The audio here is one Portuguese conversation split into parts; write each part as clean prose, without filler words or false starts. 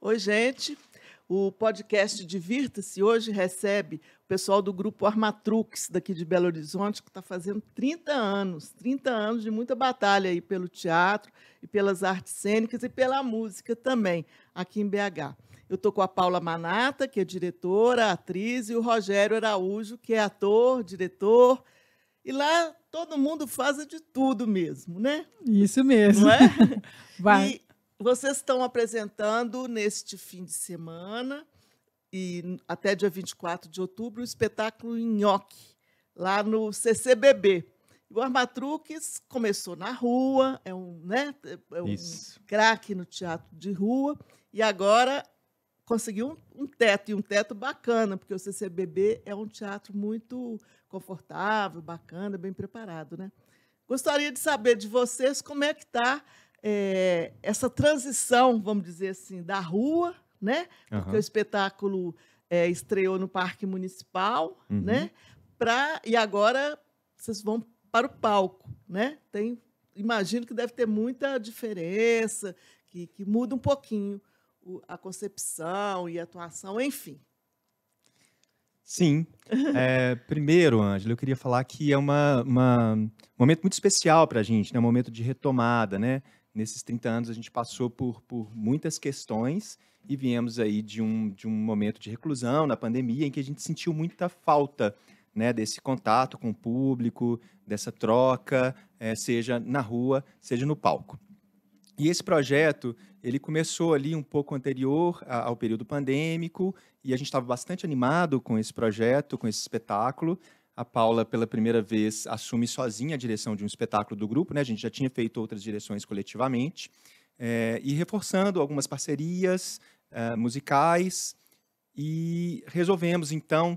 Oi, gente. O podcast Divirta-se hoje recebe o pessoal do grupo Armatrux, daqui de Belo Horizonte, que está fazendo 30 anos. 30 anos de muita batalha aí pelo teatro e pelas artes cênicas e pela música também, aqui em BH. Eu estou com a Paula Manata, que é diretora, atriz, e o Rogério Araújo, que é ator, diretor. E lá todo mundo faz de tudo mesmo, né? Isso mesmo. Não é? Vai. E vocês estão apresentando neste fim de semana e até dia 24 de outubro o espetáculo Nhoque, lá no CCBB. O Armatrux começou na rua, é um craque no teatro de rua, e agora conseguiu um teto, e um teto bacana, porque o CCBB é um teatro muito confortável, bacana, bem preparado, né? Gostaria de saber de vocês como é que está essa transição, vamos dizer assim, da rua, né? Porque o espetáculo estreou no Parque Municipal, né? E agora vocês vão para o palco, né? Imagino que deve ter muita diferença, que muda um pouquinho a concepção e a atuação, enfim. Sim. Primeiro, Ângela, eu queria falar que é um momento muito especial para a gente, né? Um momento de retomada, né? Nesses 30 anos a gente passou por muitas questões e viemos aí de um momento de reclusão na pandemia em que a gente sentiu muita falta, né, desse contato com o público, dessa troca, seja na rua, seja no palco. E esse projeto, ele começou ali um pouco anterior ao período pandêmico, e a gente estava bastante animado com esse projeto, com esse espetáculo. A Paula, pela primeira vez, assume sozinha a direção de um espetáculo do grupo, né? A gente já tinha feito outras direções coletivamente, e reforçando algumas parcerias musicais, e resolvemos, então,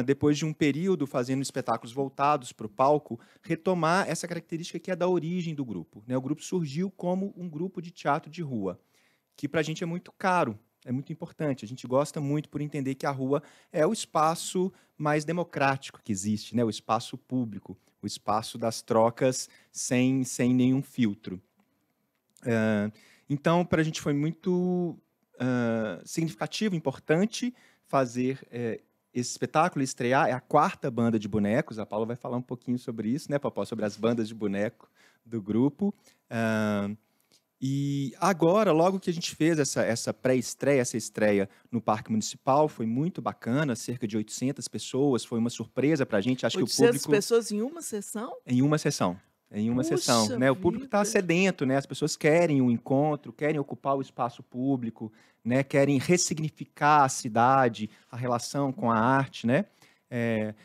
depois de um período fazendo espetáculos voltados para o palco, retomar essa característica que é da origem do grupo, né? O grupo surgiu como um grupo de teatro de rua, que para a gente é muito caro, é muito importante. A gente gosta muito por entender que a rua é o espaço mais democrático que existe, né? O espaço público, o espaço das trocas sem nenhum filtro. Então, para a gente foi muito significativo, importante fazer esse espetáculo, estrear. É a 4ª banda de bonecos. A Paula vai falar um pouquinho sobre isso, né, Popó? Sobre as bandas de boneco do grupo. E agora, logo que a gente fez essa pré-estreia, essa estreia no Parque Municipal, foi muito bacana, cerca de 800 pessoas, foi uma surpresa para a gente. Acho que o público... 800 pessoas em uma sessão? Em uma sessão. Puxa né? O público está sedento, né? As pessoas querem um encontro, querem ocupar o espaço público, né? Querem ressignificar a cidade, a relação com a arte, né?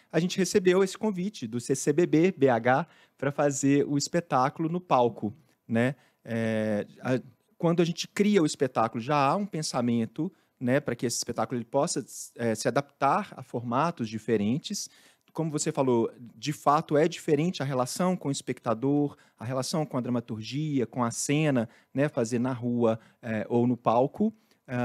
A gente recebeu esse convite do CCBB BH para fazer o espetáculo no palco, né? Quando a gente cria o espetáculo, já há um pensamento, né, para que esse espetáculo ele possa se adaptar a formatos diferentes. Como você falou, de fato é diferente a relação com o espectador, a relação com a dramaturgia, com a cena, né, fazer na rua ou no palco,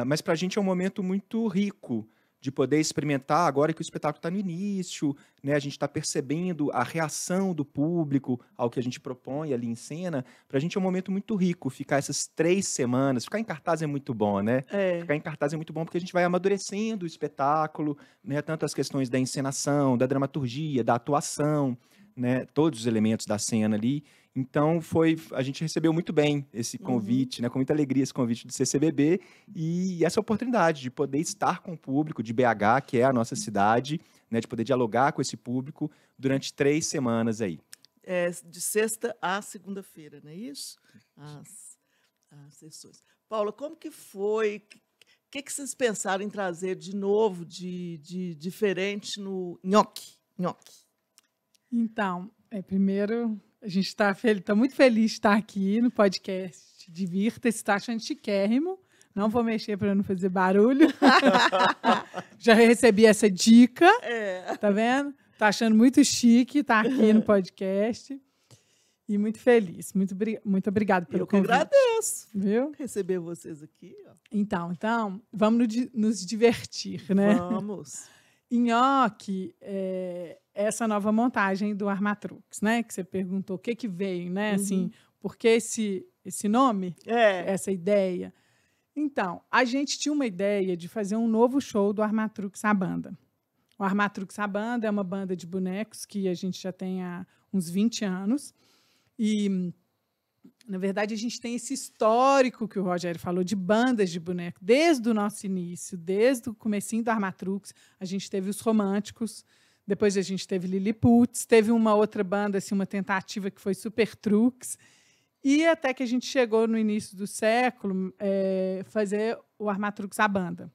mas para a gente é um momento muito rico de poder experimentar, agora que o espetáculo está no início, né, a gente está percebendo a reação do público ao que a gente propõe ali em cena. Para a gente é um momento muito rico ficar essas 3 semanas. Ficar em cartaz é muito bom, né? Ficar em cartaz é muito bom porque a gente vai amadurecendo o espetáculo, né, tanto as questões da encenação, da dramaturgia, da atuação, né, todos os elementos da cena ali. Então, a gente recebeu muito bem esse convite, né, com muita alegria esse convite do CCBB e essa oportunidade de poder estar com o público de BH, que é a nossa cidade, né, de poder dialogar com esse público durante 3 semanas aí. De sexta a segunda-feira, não é isso? As sessões. Paula, como que foi? O que vocês pensaram em trazer de novo, de diferente no Nhoque? Então, primeiro, a gente está muito feliz de estar aqui no podcast Divirta-se, está achando chiquérrimo. Não vou mexer para não fazer barulho. Já recebi essa dica, tá vendo? Tá achando muito chique estar aqui no podcast. E muito feliz. Muito obrigada pelo convite. Eu que agradeço. Viu? Receber vocês aqui. Ó. Então, vamos nos divertir, né? Vamos. Nhoque é essa nova montagem do Armatrux, né? Que você perguntou o que veio, né? Assim, por que esse nome? Essa ideia. Então, a gente tinha uma ideia de fazer um novo show do Armatrux a Banda. O Armatrux a Banda é uma banda de bonecos que a gente já tem há uns 20 anos. E, na verdade, a gente tem esse histórico que o Rogério falou de bandas de boneco. Desde o nosso início, desde o comecinho do Armatrux, a gente teve os Românticos, depois a gente teve Liliputs, teve uma outra banda, assim, uma tentativa que foi Super Trux. E até que a gente chegou no início do século fazer o Armatrux a Banda,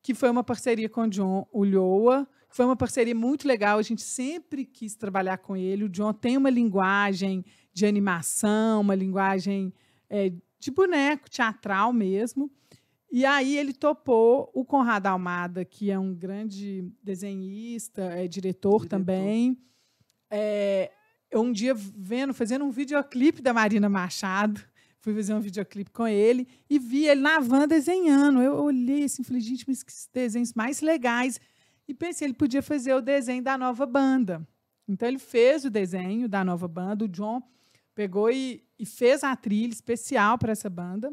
que foi uma parceria com o John Ulloa, foi uma parceria muito legal, a gente sempre quis trabalhar com ele. O John tem uma linguagem de animação, uma linguagem de boneco, teatral mesmo. E aí ele topou o Conrado Almada, que é um grande desenhista, diretor também. Eu um dia fazendo um videoclipe da Marina Machado, fui fazer um videoclipe com ele e vi ele na van desenhando. Eu olhei assim, falei, gente, mas que desenhos mais legais. E pensei, ele podia fazer o desenho da nova banda. Então, ele fez o desenho da nova banda. O John pegou e fez a trilha especial para essa banda.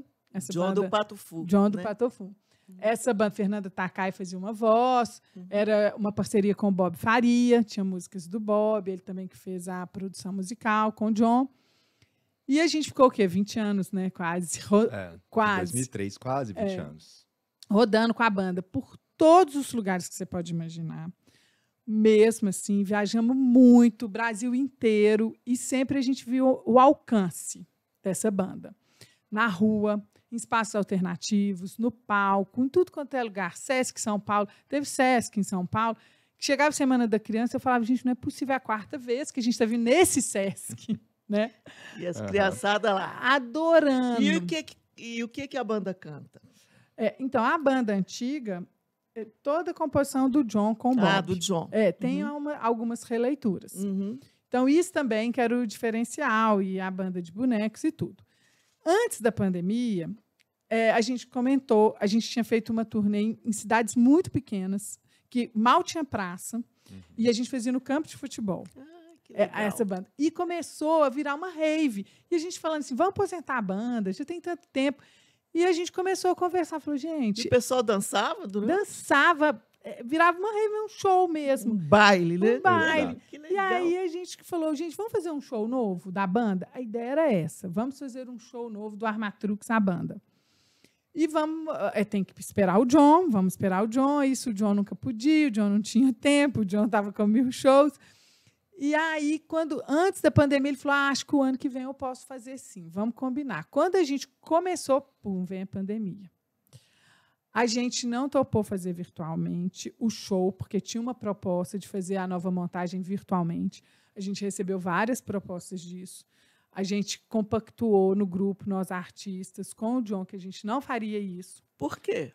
John do Pato Fu. John do Pato Fu. Essa banda, Fernanda Takai, fazia uma voz. Era uma parceria com o Bob Faria. Tinha músicas do Bob. Ele também que fez a produção musical com o John. E a gente ficou, o quê? 20 anos, né? Quase. Quase. 2003, quase 20 anos. Rodando com a banda por todos os lugares que você pode imaginar. Mesmo assim, viajamos muito, o Brasil inteiro, e sempre a gente viu o alcance dessa banda. Na rua, em espaços alternativos, no palco, em tudo quanto é lugar. Sesc São Paulo, teve Sesc em São Paulo. Chegava a Semana da Criança, eu falava, gente, não é possível, é a 4ª vez que a gente está vindo nesse Sesc. Né? E as criançadas lá. Adorando. E o que a banda canta? Então, a banda antiga, toda a composição do John com o Bob. Do John. Tem algumas releituras. Então, isso também que era o diferencial, e a banda de bonecos e tudo. Antes da pandemia, a gente comentou, a gente tinha feito uma turnê em cidades muito pequenas, que mal tinha praça, e a gente fazia no campo de futebol. Essa banda. E começou a virar uma rave. E a gente falando assim, vamos aposentar a banda, já tem tanto tempo. E a gente começou a conversar, falou, gente... E o pessoal dançava? Dançava, virava uma rave, um show mesmo. Um baile, né? Um baile. Que legal. E aí a gente falou, gente, vamos fazer um show novo da banda? A ideia era essa, vamos fazer um show novo do Armatrux à banda. E tem que esperar o John, vamos esperar o John, isso o John nunca podia, o John não tinha tempo, o John estava com 1000 shows. E aí, antes da pandemia, ele falou, acho que o ano que vem eu posso fazer sim, vamos combinar. Quando a gente começou, vem a pandemia. A gente não topou fazer virtualmente o show, porque tinha uma proposta de fazer a nova montagem virtualmente. A gente recebeu várias propostas disso. A gente compactuou no grupo, nós artistas, com o John, que a gente não faria isso. Por quê?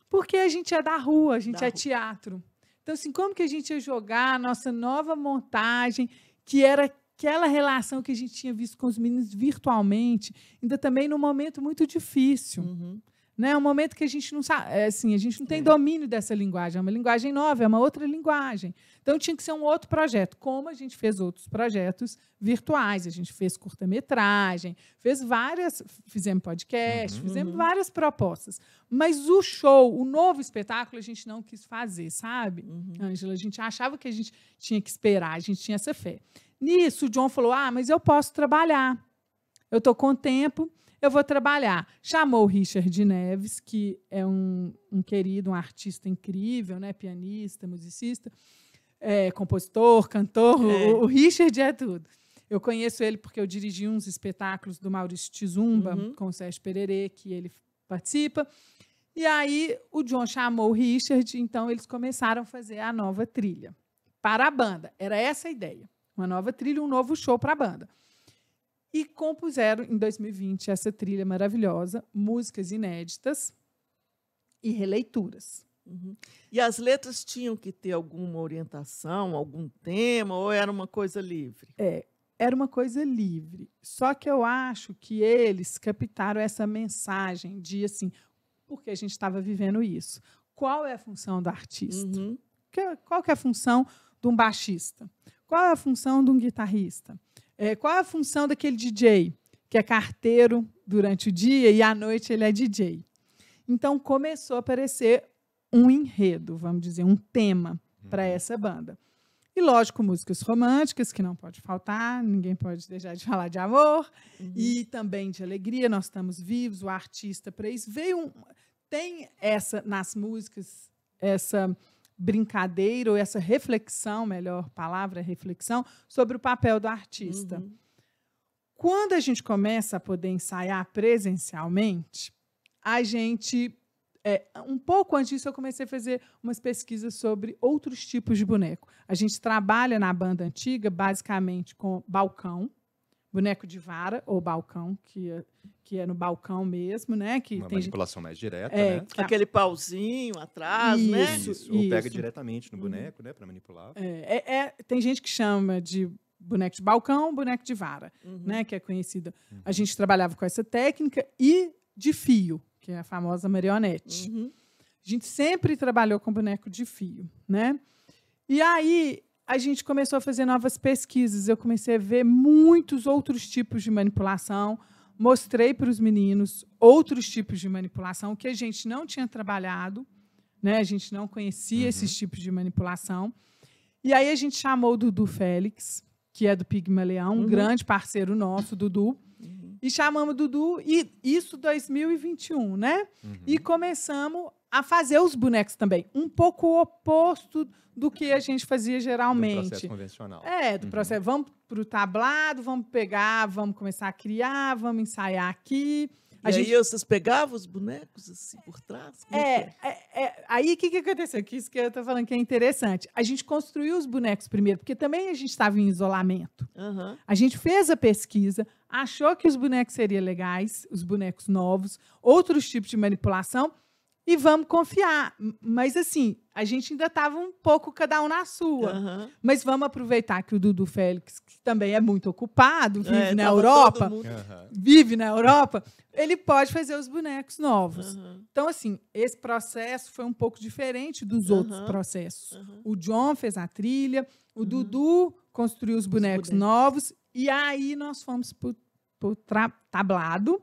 Porque a gente é da rua, a gente é teatro. Então, assim, como que a gente ia jogar a nossa nova montagem, que era aquela relação que a gente tinha visto com os meninos virtualmente, ainda também num momento muito difícil. Né? Um momento que a gente não sabe, assim, a gente não tem domínio dessa linguagem, é uma linguagem nova, é uma outra linguagem. Então, tinha que ser um outro projeto, como a gente fez outros projetos virtuais. A gente fez curta-metragem, fizemos podcast, fizemos várias propostas. Mas o show, o novo espetáculo, a gente não quis fazer, sabe, Ângela? A gente achava que a gente tinha que esperar, a gente tinha essa fé. Nisso, o John falou, mas eu posso trabalhar. Eu estou com tempo, eu vou trabalhar. Chamou o Richard Neves, que é um querido, um artista incrível, né? Pianista, musicista, compositor, cantor. O Richard é tudo. Eu conheço ele porque eu dirigi uns espetáculos do Maurício Tizumba, com o Sérgio Pererê, que ele participa. E aí o John chamou o Richard, então eles começaram a fazer a nova trilha para a banda. Era essa a ideia. Uma nova trilha, um novo show para a banda. E compuseram, em 2020, essa trilha maravilhosa, músicas inéditas e releituras. E as letras tinham que ter alguma orientação, algum tema, ou era uma coisa livre? Era uma coisa livre. Só que eu acho que eles captaram essa mensagem de, assim, porque a gente estava vivendo isso. Qual é a função do artista? Qual que é a função de um baixista? Qual é a função de um guitarrista? Qual é a função daquele DJ, que é carteiro durante o dia e à noite ele é DJ? Então, começou a aparecer um enredo, vamos dizer, um tema para essa banda. E, lógico, músicas românticas, que não pode faltar, ninguém pode deixar de falar de amor, e também de alegria, nós estamos vivos, o artista para isso. Tem essa, nas músicas, essa brincadeira, ou essa reflexão, melhor palavra, reflexão, sobre o papel do artista. Quando a gente começa a poder ensaiar presencialmente, a gente... um pouco antes disso, eu comecei a fazer umas pesquisas sobre outros tipos de boneco. A gente trabalha na banda antiga, basicamente, com balcão, boneco de vara, ou balcão, que é no balcão mesmo, né? Que Uma tem manipulação mais direta, né? Aquele pauzinho atrás, Isso, né? Isso. Ou pega diretamente no boneco, né? Para manipular. Tem gente que chama de boneco de balcão, boneco de vara, né? Que é conhecida. A gente trabalhava com essa técnica e de fio, que é a famosa marionete. A gente sempre trabalhou com boneco de fio, né? E aí a gente começou a fazer novas pesquisas. Eu comecei a ver muitos outros tipos de manipulação. Mostrei para os meninos outros tipos de manipulação que a gente não tinha trabalhado, né? A gente não conhecia esses tipos de manipulação. E aí a gente chamou o Dudu Félix, que é do Pigmaleão, um grande parceiro nosso, Dudu. E chamamos o Dudu, e isso 2021, né? E começamos a fazer os bonecos também. Um pouco o oposto do que a gente fazia geralmente. Do processo convencional. Do processo. Vamos para o tablado, vamos pegar, vamos começar a criar, vamos ensaiar aqui. Aí vocês pegavam os bonecos assim por trás? Aí o que aconteceu? Que isso que eu estou falando que é interessante. A gente construiu os bonecos primeiro, porque também a gente estava em isolamento. A gente fez a pesquisa, achou que os bonecos seriam legais, os bonecos novos, outros tipos de manipulação, e vamos confiar. Mas, assim, a gente ainda estava um pouco cada um na sua. Mas vamos aproveitar que o Dudu Félix, que também é muito ocupado, vive na Europa, ele pode fazer os bonecos novos. Então, assim, esse processo foi um pouco diferente dos outros processos. O John fez a trilha, o Dudu construiu os bonecos novos, e aí nós fomos para o tablado.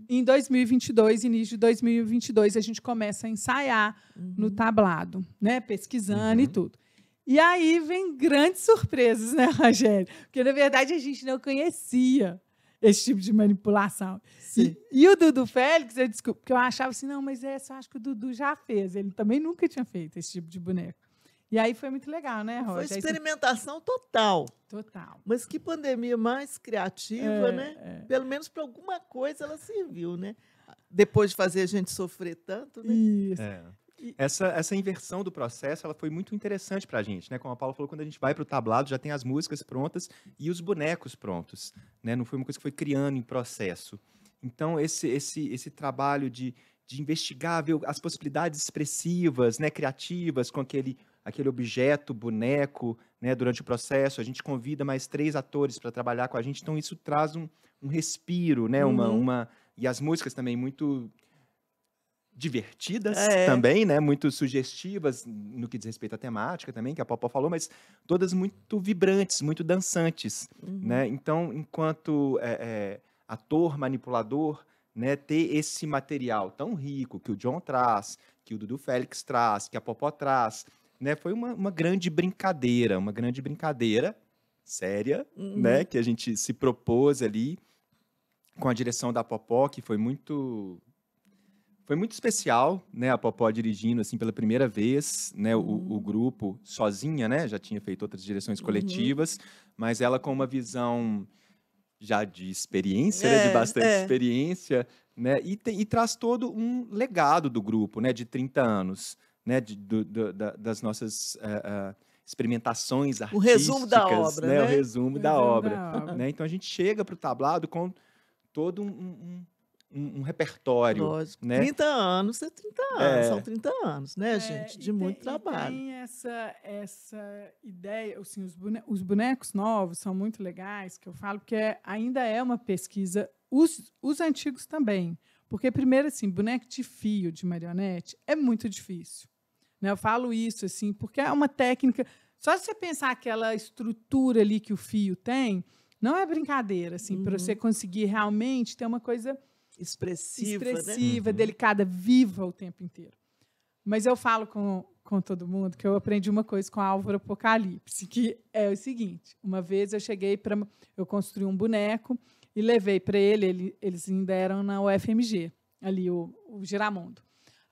Em 2022, início de 2022, a gente começa a ensaiar no tablado, né? Pesquisando e tudo. E aí vem grandes surpresas, né, Rogério? Porque, na verdade, a gente não conhecia esse tipo de manipulação. E o Dudu Félix, eu desculpo, porque eu achava assim, não, mas essa eu acho que o Dudu já fez. Ele também nunca tinha feito esse tipo de boneco. E aí foi muito legal, né, Rogério? Foi experimentação total. Total. Mas que pandemia mais criativa, né? Pelo menos para alguma coisa ela serviu, né? Depois de fazer a gente sofrer tanto, né? Isso. Essa inversão do processo ela foi muito interessante para a gente, né? Como a Paula falou, quando a gente vai para o tablado, já tem as músicas prontas e os bonecos prontos, né? Não foi uma coisa que foi criando em processo. Então, esse trabalho de investigar, ver as possibilidades expressivas, né? Criativas com aquele objeto, boneco, né? Durante o processo, a gente convida mais 3 atores para trabalhar com a gente, então isso traz um respiro, né? E as músicas também muito divertidas também, né? Muito sugestivas no que diz respeito à temática também, que a Popó falou, mas todas muito vibrantes, muito dançantes, né? Então, enquanto ator, manipulador, né, ter esse material tão rico que o John traz, que o Dudu Félix traz, que a Popó traz, né, foi uma grande brincadeira séria, né, que a gente se propôs ali com a direção da Popó, que foi muito especial, né, a Popó dirigindo assim pela primeira vez, né, o grupo sozinha, né, já tinha feito outras direções coletivas, mas ela com uma visão já de experiência, né, de bastante experiência, né, e traz todo um legado do grupo, né, de 30 anos, né, das nossas experimentações artísticas. O resumo da obra, né? O resumo da obra. Né? Então, a gente chega para o tablado com todo um repertório. Lógico. Né? 30 anos é 30 anos, são 30 anos, né, gente? De muito trabalho. Tem essa ideia, assim, os bonecos novos são muito legais, que eu falo, porque ainda é uma pesquisa, os antigos também. Porque, primeiro, assim, boneco de fio, de marionete, é muito difícil. Né? Eu falo isso, assim, porque é uma técnica... Só se você pensar aquela estrutura ali que o fio tem, não é brincadeira, assim, para você conseguir realmente ter uma coisa expressiva, né? delicada, viva o tempo inteiro. Mas eu falo com todo mundo que eu aprendi uma coisa com a Álvaro Apocalipse, que é o seguinte: uma vez eu construí um boneco e levei para eles ainda eram na UFMG, ali o Giramondo.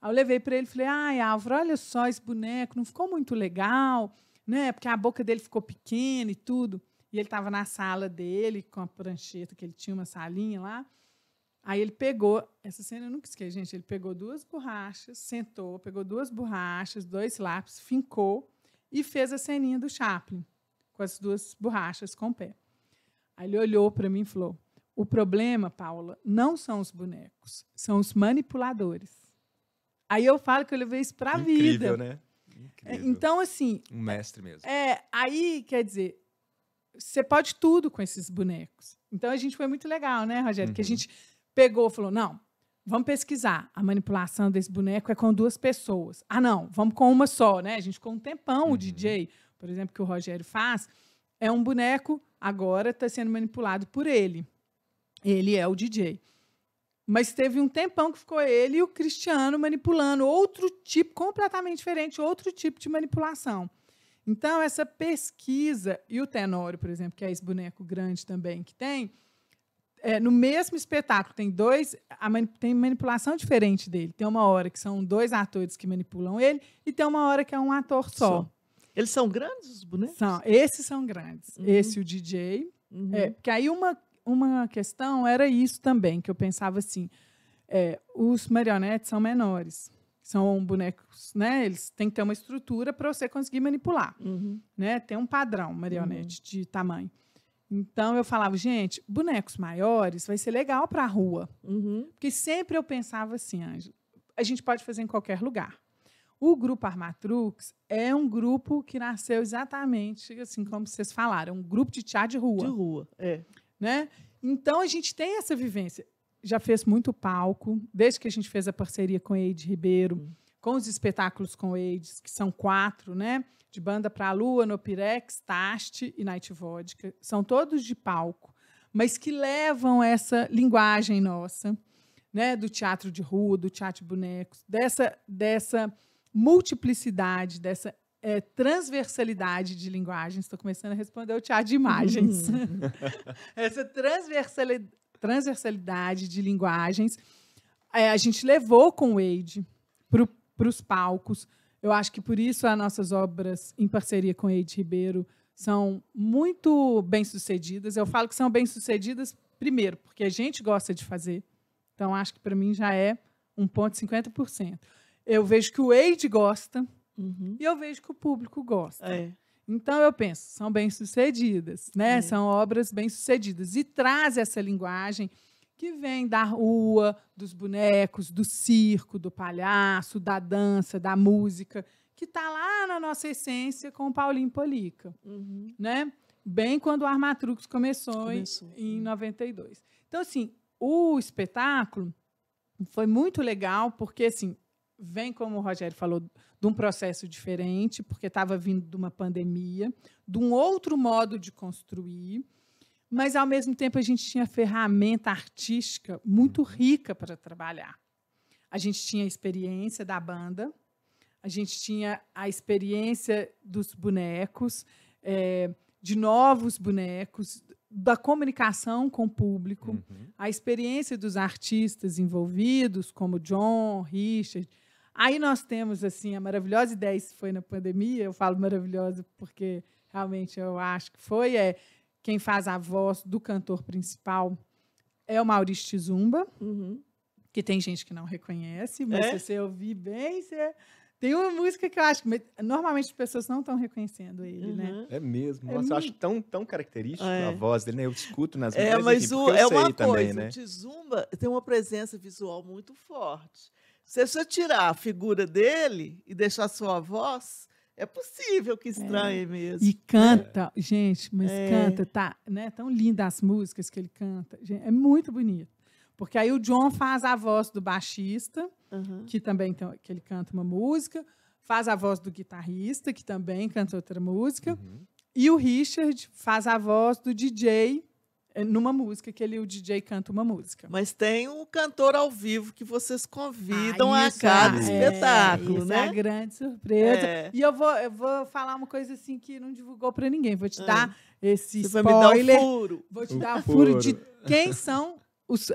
Aí eu levei para ele e falei: ai, Álvaro, olha só esse boneco, não ficou muito legal, né? Porque a boca dele ficou pequena e tudo. E ele estava na sala dele, com a prancheta, que ele tinha uma salinha lá. Aí ele pegou, essa cena eu nunca esqueci, gente, ele pegou 2 borrachas, sentou, pegou 2 borrachas, 2 lápis, fincou e fez a ceninha do Chaplin, com as 2 borrachas com o pé. Aí ele olhou para mim e falou: o problema, Paula, não são os bonecos, são os manipuladores. Aí eu falo que eu levei isso para a vida. Incrível, né? Incrível. Então, assim... Um mestre mesmo. Aí, quer dizer, você pode tudo com esses bonecos. Então, a gente foi muito legal, né, Rogério? Que a gente pegou e falou: não, vamos pesquisar. A manipulação desse boneco é com 2 pessoas. Ah, não, vamos com uma só, né? A gente ficou um tempão, o DJ, por exemplo, que o Rogério faz, é um boneco, agora está sendo manipulado por ele. Ele é o DJ. Mas teve um tempão que ficou ele e o Cristiano manipulando outro tipo, completamente diferente, outro tipo de manipulação. Então, essa pesquisa, e o Tenório, por exemplo, que é esse boneco grande também que tem, no mesmo espetáculo, tem manipulação diferente dele. Tem uma hora que são 2 atores que manipulam ele e tem uma hora que é um ator só. Eles são grandes, os bonecos? Esses são grandes. Esse, o DJ. Porque aí uma questão era isso também, que eu pensava assim, os marionetes são menores. São bonecos, né? Eles têm que ter uma estrutura para você conseguir manipular. Né? Tem um padrão marionete de tamanho. Então, eu falava: gente, bonecos maiores vai ser legal para a rua. Porque sempre eu pensava assim, Ângela, a gente pode fazer em qualquer lugar. O grupo Armatrux é um grupo que nasceu exatamente assim como vocês falaram, um grupo de teatro de rua. De rua, né? Então, a gente tem essa vivência. Já fez muito palco, desde que a gente fez a parceria com o Eide Ribeiro, com os espetáculos com o Eide, que são 4, né? De Banda para a Lua, Nopirex, Taste e Night Vodka. São todos de palco, mas que levam essa linguagem nossa, né? Do teatro de rua, do teatro de bonecos, dessa multiplicidade, dessa transversalidade de linguagens. Estou começando a responder o teatro de imagens. Essa transversalidade de linguagens a gente levou com o Eide para os palcos. Eu acho que, por isso, as nossas obras, em parceria com o Eide Ribeiro, são muito bem-sucedidas. Eu falo que são bem-sucedidas, primeiro, porque a gente gosta de fazer. Então, acho que, para mim, já é 50%. Eu vejo que o Eide gosta e eu vejo que o público gosta. Então, eu penso, são bem-sucedidas, né? São obras bem-sucedidas. E traz essa linguagem que vem da rua, dos bonecos, do circo, do palhaço, da dança, da música, que está lá na nossa essência com o Paulinho Polica. Né? Bem quando o Armatrux começou. Em 92. Então, assim, o espetáculo foi muito legal, porque, assim, vem, como o Rogério falou, de um processo diferente, porque estava vindo de uma pandemia, de um outro modo de construir, mas, ao mesmo tempo, a gente tinha ferramenta artística muito rica para trabalhar. A gente tinha a experiência da banda, a gente tinha a experiência dos bonecos, de novos bonecos, da comunicação com o público, a experiência dos artistas envolvidos, como John, Richard. Aí nós temos assim a maravilhosa ideia, isso foi na pandemia, eu falo maravilhosa porque realmente eu acho que foi, quem faz a voz do cantor principal é o Maurício Tizumba, que tem gente que não reconhece, mas se você ouvir bem, tem uma música que eu acho que normalmente as pessoas não estão reconhecendo ele, né? É mesmo. Nossa, eu acho tão característico a voz dele, né? Eu escuto nas músicas. Mas uma também, coisa, né? O Tizumba tem uma presença visual muito forte. Se você tirar a figura dele e deixar a sua voz, é possível que estranhe mesmo. E canta, gente, mas canta, tá, né? Tão linda as músicas que ele canta. Gente, é muito bonito. Porque aí o John faz a voz do baixista, que também que ele canta uma música, faz a voz do guitarrista, que também canta outra música, e o Richard faz a voz do DJ, numa música, que o DJ canta uma música. Mas tem um cantor ao vivo que vocês convidam a Isso cada é- espetáculo, isso né? é a grande surpresa. É. E eu vou falar uma coisa assim que não divulgou para ninguém. Vou te dar esse Você vai me dar spoiler. um furo. Vou te O dar furo. furo de quem são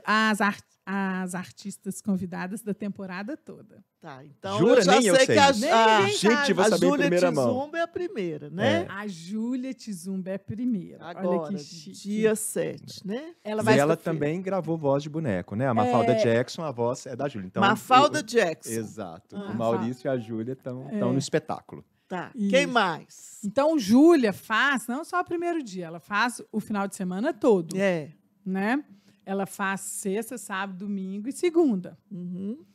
as artistas convidadas da temporada toda. Tá, então Jura? eu já Nem eu sei sei que a, isso. Nem a, ninguém Gente, vou a saber em Júlia primeira mão. Tizumba é a primeira, né? A Júlia Tizumba é a primeira. Olha Agora, que chique. dia 7, né? Ela E vai ela também gravou voz de boneco, né? A Mafalda Jackson, a voz é da Júlia. Então, Mafalda Jackson. Exato. Ah, O Maurício e a Júlia estão no espetáculo. Tá. Isso. Quem mais? Então, Júlia faz não só o primeiro dia, ela faz o final de semana todo, É. né? Ela faz sexta, sábado, domingo e segunda. Uhum.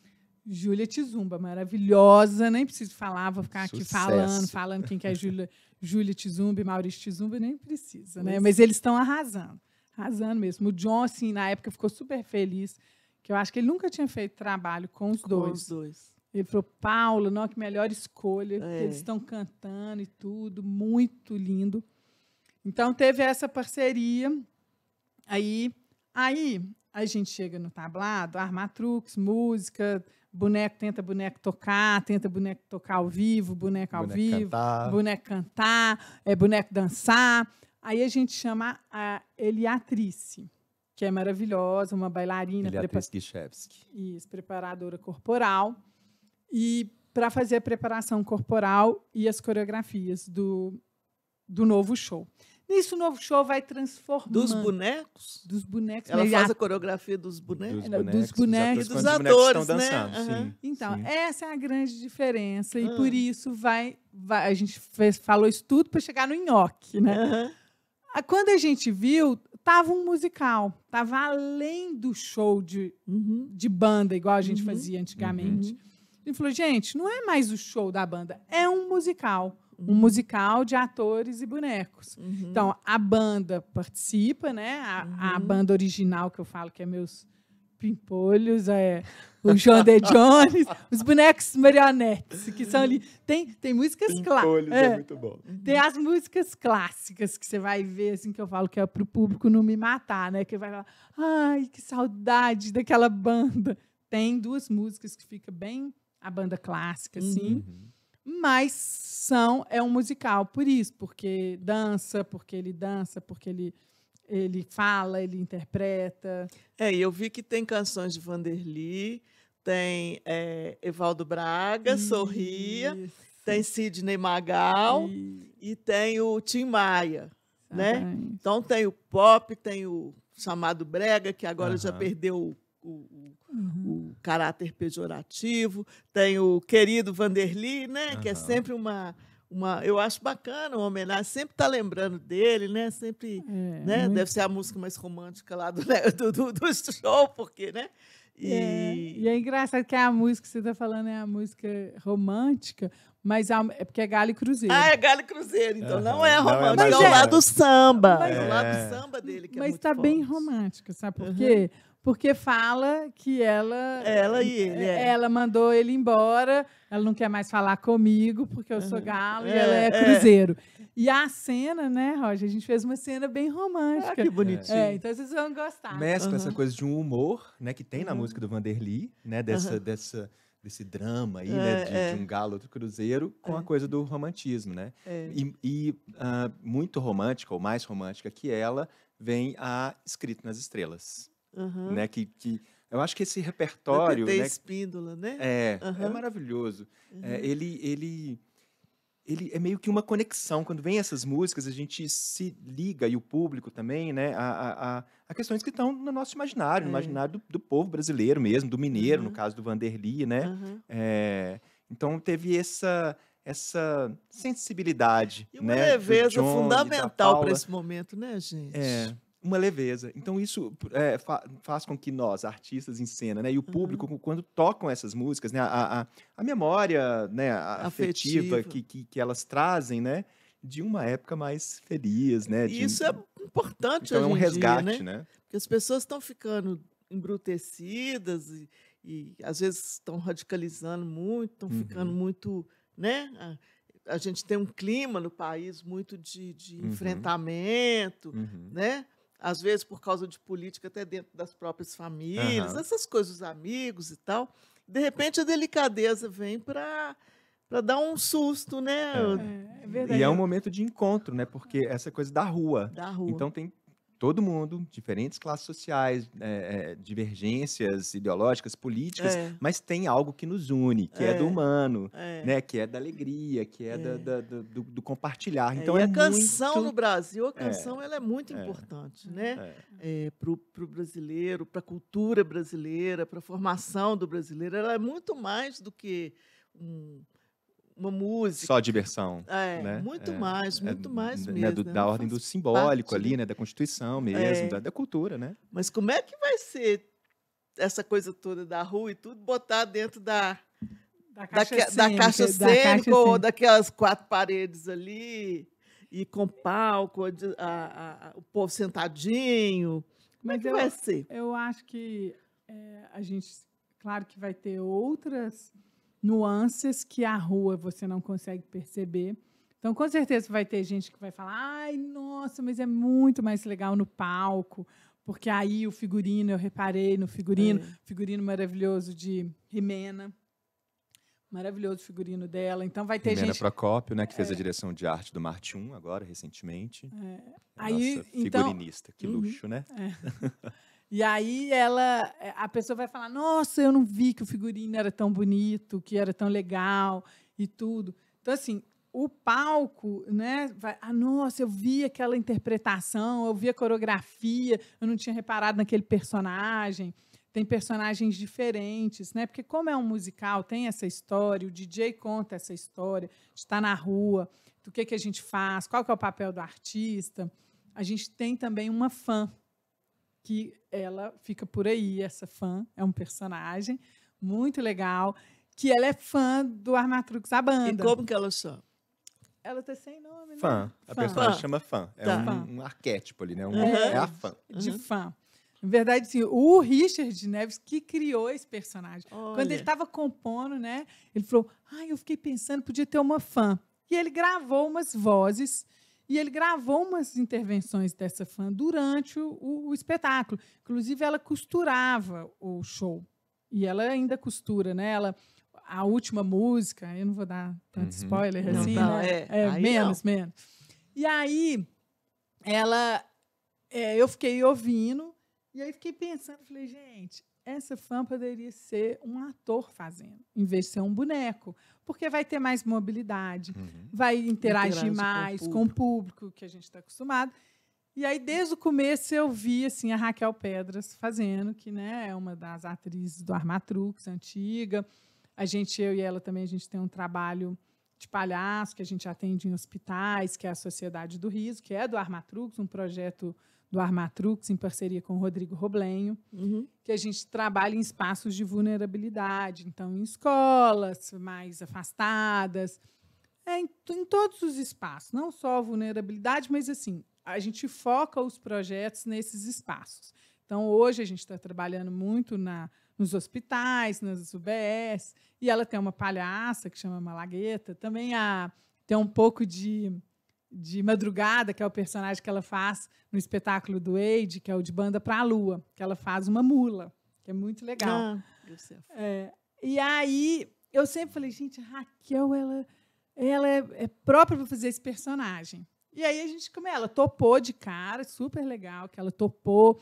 Júlia Tizumba, maravilhosa, nem preciso falar, vou ficar aqui Sucesso. falando quem que é Júlia Tizumba e Maurício Tizumba, nem precisa, né? Pois Mas eles estão arrasando mesmo. O John, assim, na época ficou super feliz, que eu acho que ele nunca tinha feito trabalho com os Com dois. os dois. Ele falou, Paula, não, que melhor escolha, É. que eles estão cantando e tudo, muito lindo. Então, teve essa parceria. Aí a gente chega no tablado, armar truques, música, tenta boneco tocar ao vivo, boneco ao Boneco vivo, cantar. boneco cantar, boneco dançar. Aí a gente chama a Eliatrice, que é maravilhosa, uma bailarina, Eliatrice Gichevski. isso, preparadora corporal, e para fazer a preparação corporal e as coreografias do novo show. Nisso, o novo show vai transformando. Dos bonecos? Dos bonecos. Ela mas faz a coreografia dos bonecos? Dos bonecos. E dos quando os bonecos atores, estão né? dançando, Aham. sim. Então, sim. essa é a grande diferença. E Ah. por isso a gente falou isso tudo para chegar no nhoque, né? Aham. Quando a gente viu, tava um musical. Tava além do show Uhum. de banda, igual a gente Uhum. fazia antigamente. A gente falou, gente, não é mais o show da banda, é um musical. Um musical de atores e bonecos. Uhum. Então, a banda participa, né? A banda original, que eu falo que é meus pimpolhos, o João de Jones, os bonecos marionetes, que são ali. Tem músicas Pimpolhos clássicas. é muito bom. Tem as músicas clássicas que você vai ver, assim, que eu falo que é para o público não me matar, né? Que vai falar, ai, que saudade daquela banda. Tem duas músicas que fica bem a banda clássica, assim. Mas é um musical por isso, porque ele dança, porque ele fala, ele interpreta. E eu vi que tem canções de Vanderly, tem Evaldo Braga, Sorria, Isso. tem Sidney Magal E- e tem o Tim Maia, né? Exatamente. Então tem o pop, tem o chamado brega, que agora já Aham. perdeu o caráter pejorativo, tem o querido Vanderly, né? Que é Aham. sempre eu acho bacana, uma homenagem, sempre tá lembrando dele, né? Sempre, né? muito- Deve ser a música mais romântica lá do show, porque, né? E é engraçado que a música que você está falando é a música romântica, mas é porque é Galho e Cruzeiro. Ah, é Galho e Cruzeiro, então não Aham. é Não é romântico, mais é o romântico. lado do samba. Mas- É o lado do samba dele que é Mas muito está bem forte. romântica, sabe por Uhum. quê? Porque fala que Ela e ele, ela mandou ele embora, ela não quer mais falar comigo, porque eu sou galo e ela é É. cruzeiro. E a cena, né, Roger? A gente fez uma cena bem romântica. Ah, que bonitinho. Então vocês vão gostar. Mescla Aham. essa coisa de um humor, né, que tem na música do Vanderly, né, desse drama aí, né, de um galo do cruzeiro, com a coisa do romantismo, né? É. Muito romântica, ou mais romântica que ela, vem a Escrito nas Estrelas, Uhum. né? Que eu acho que esse Da repertório, TT né, Espíndola, né? é Aham. maravilhoso. Ele é meio que uma conexão. Quando vem essas músicas, a gente se liga, e o público também, né, a questões que estão no nosso imaginário, no imaginário do povo brasileiro mesmo, do mineiro, no caso do Vanderly, né? Uhum. Então teve essa sensibilidade, E uma né, do leveza John e da fundamental para Paula. esse momento, né, gente? Uma leveza. Então, isso faz com que nós, artistas em cena, né, e o público, quando tocam essas músicas, né, a memória, né, afetiva que elas trazem, né, de uma época mais feliz, né? E isso é importante então, é um hoje em resgate, dia, né? Porque as pessoas estão ficando embrutecidas e às vezes estão radicalizando muito, estão ficando muito, né? A gente tem um clima no país muito de enfrentamento, Uhum. né? às vezes por causa de política até dentro das próprias famílias, Aham. essas coisas, os amigos e tal. De repente a delicadeza vem para dar um susto, né? É verdade. E é um momento de encontro, né? Porque essa coisa da rua. Da rua. Então tem todo mundo, diferentes classes sociais, divergências ideológicas, políticas, É. mas tem algo que nos une, que é do É. humano, É. né? Que é da alegria, que é do compartilhar. É, Então e é a canção muito... no Brasil, a canção ela é muito importante, né? É. Para o brasileiro, para a cultura brasileira, para a formação do brasileiro, ela é muito mais do que uma música. Só diversão. É, né? muito mais né, mesmo. da Ela ordem do faz simbólico parte, ali, né? né? Da Constituição mesmo, É. da cultura, né? Mas como é que vai ser essa coisa toda da rua e tudo botar dentro da caixa cênica ou daquelas 4 paredes ali e com palco, o povo sentadinho? Como é Mas que vai ser? Eu acho que a gente, claro que vai ter outras nuances que a rua você não consegue perceber. Então, com certeza, vai ter gente que vai falar, ai, nossa, mas é muito mais legal no palco, porque aí o figurino, eu reparei no figurino maravilhoso de Rimena, maravilhoso o figurino dela. Então, vai ter Rimena gente... Procópio, né? Que fez a direção de arte do Marte 1 agora, recentemente. Aí, Nossa, então, figurinista, que luxo, né? E aí a pessoa vai falar, nossa, eu não vi que o figurino era tão bonito, que era tão legal e tudo. Então, assim, o palco, né? Nossa, eu vi aquela interpretação, eu vi a coreografia, eu não tinha reparado naquele personagem. Tem personagens diferentes, né? Porque como é um musical, tem essa história, o DJ conta essa história, está na rua, do que a gente faz, qual que é o papel do artista. A gente tem também uma fã, que ela fica por aí, essa fã, é um personagem muito legal, que ela é fã do Armatrux, a banda. E como que ela chama? Ela tá sem nome, né? Fã. A personagem chama fã. É Tá. um arquétipo ali, né? É a fã. De fã. Na verdade, sim, o Richard Neves que criou esse personagem. Olha. Quando ele estava compondo, né, ele falou, eu fiquei pensando, podia ter uma fã. E ele gravou umas vozes e ele gravou umas intervenções dessa fã durante o espetáculo. Inclusive, ela costurava o show. E ela ainda costura, né? A última música, eu não vou dar tanto spoiler assim, Não, né? aí Menos. não. E aí, eu fiquei ouvindo, e aí fiquei pensando, falei, gente, essa fã poderia ser um ator fazendo, em vez de ser um boneco, porque vai ter mais mobilidade, vai interagir mais com o público, que a gente está acostumado. E aí, desde o começo, eu vi assim, a Raquel Pedras fazendo, que, né, é uma das atrizes do Armatrux, antiga. Eu e ela também, a gente tem um trabalho de palhaço, que a gente atende em hospitais, que é a Sociedade do Riso, que é do Armatrux, um projeto do Armatrux, em parceria com o Rodrigo Roblenho, que a gente trabalha em espaços de vulnerabilidade, então em escolas mais afastadas, em todos os espaços, não só vulnerabilidade, mas assim, a gente foca os projetos nesses espaços. Então, hoje, a gente está trabalhando muito nos hospitais, nas UBS, e ela tem uma palhaça que chama Malagueta, também tem um pouco de Madrugada, que é o personagem que ela faz no espetáculo do Eide, que é o de Banda para a Lua, que ela faz uma mula, que é muito legal. E aí, eu sempre falei, gente, a Raquel, ela é própria para fazer esse personagem. E aí, ela topou de cara, super legal, que ela topou.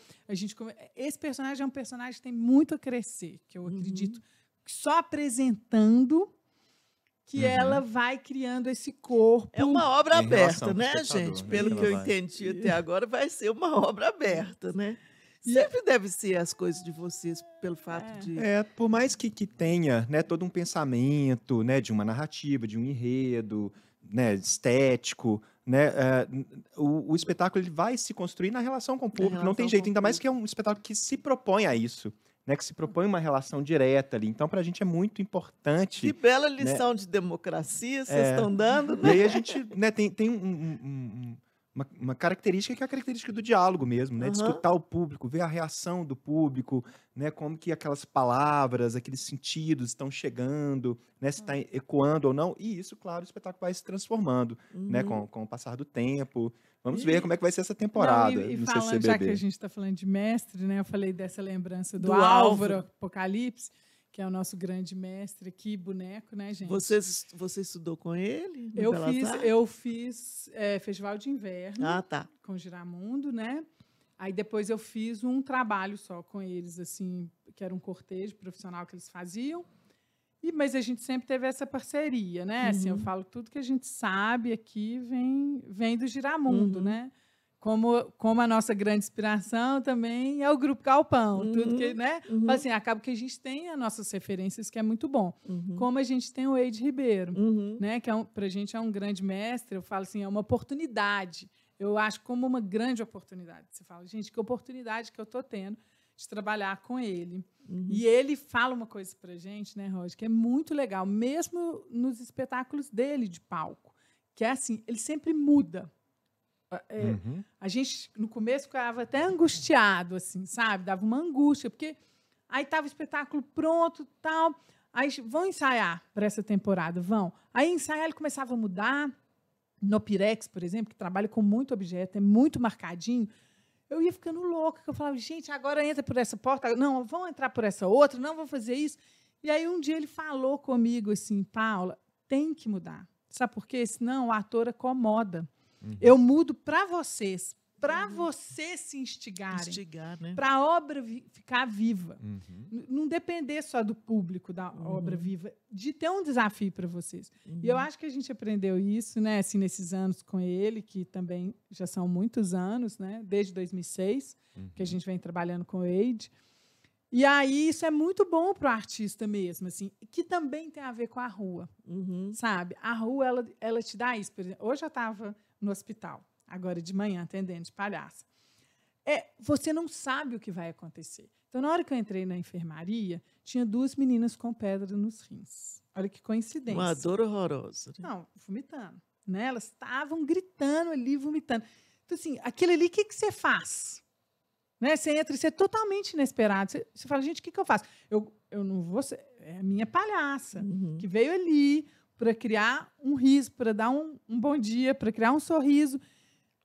Esse personagem é um personagem que tem muito a crescer, que eu acredito, que só apresentando que ela vai criando esse corpo. É uma obra Em relação aberta, ao né, espectador, gente? né, Pelo que que eu ela vai. entendi até agora, vai ser uma obra aberta, né? Sempre deve ser as coisas de vocês, pelo fato de... Por mais que tenha, né, todo um pensamento, né, de uma narrativa, de um enredo, né, estético, né, o espetáculo ele vai se construir na relação com o público, não tem jeito, ainda mais que é um espetáculo que se propõe a isso, né, que se propõe uma relação direta ali. Então, para a gente é muito importante... Que bela lição de democracia vocês estão dando, né? E aí a gente, né, tem uma característica que é a característica do diálogo mesmo, né? De Aham. escutar o público, ver a reação do público, né? Como que aquelas palavras, aqueles sentidos estão chegando, né? Se está ecoando ou não. E isso, claro, o espetáculo vai se transformando, né? Uhum. Com o passar do tempo. Vamos E- ver como é que vai ser essa Não, temporada e no falando, já que a CCBB. gente está falando de mestre, né? Eu falei dessa lembrança do Do Álvaro Álvaro. Apocalipse, que é o nosso grande mestre aqui, boneco, né, gente? Você estudou com ele? no Belas Artes? Eu fiz Festival de Inverno Ah, tá. com Giramundo, né? Aí depois eu fiz um trabalho só com eles, assim, que era um cortejo profissional que eles faziam. Mas a gente sempre teve essa parceria, né? Assim, eu falo tudo que a gente sabe aqui vem do Giramundo, Uhum. né? Como a nossa grande inspiração também é o Grupo Galpão. Tudo que, né? Falo assim, acaba que a gente tem as nossas referências, que é muito bom. Como a gente tem o Eide Ribeiro, Uhum. né? Que para a gente é um grande mestre. Eu falo assim, é uma oportunidade. Eu acho como uma grande oportunidade. Você fala, gente, que oportunidade que eu estou tendo de trabalhar com ele. E ele fala uma coisa para a gente, né, Roger, que é muito legal, mesmo nos espetáculos dele de palco, que é assim, ele sempre muda. A gente, no começo, ficava até angustiado, assim, sabe? Dava uma angústia, porque aí estava o espetáculo pronto, tal, aí vão ensaiar para essa temporada, vão. Aí ensaiar, ele começava a mudar. No Pirex, por exemplo, que trabalha com muito objeto, é muito marcadinho, eu ia ficando louca, que eu falava, gente, agora entra por essa porta, não, vão entrar por essa outra, não, vou fazer isso. E aí um dia ele falou comigo assim, Paula, tem que mudar. Sabe por quê? Senão o ator acomoda. Eu mudo para vocês se instigarem, Instigar, né? para a obra ficar viva. Não depender só do público da obra viva, de ter um desafio para vocês. E eu acho que a gente aprendeu isso, né, assim, nesses anos com ele, que também já são muitos anos, né, desde 2006, que a gente vem trabalhando com o Eide. E aí isso é muito bom para o artista mesmo, assim, que também tem a ver com a rua, sabe? A rua, ela te dá isso. Por exemplo, hoje eu estava no hospital, agora de manhã, atendendo de palhaça. Você não sabe o que vai acontecer. Então, na hora que eu entrei na enfermaria, tinha 2 meninas com pedra nos rins. Olha que coincidência. Uma dor horrorosa. Né? Não, vomitando. Né? Elas estavam gritando ali, vomitando. Então, assim, aquilo ali, o que você faz? Né? Você entra e você é totalmente inesperado. Você fala, gente, o que eu faço? Eu não vou ser... É a minha palhaça, que veio ali para criar um riso, para dar um bom dia, para criar um sorriso.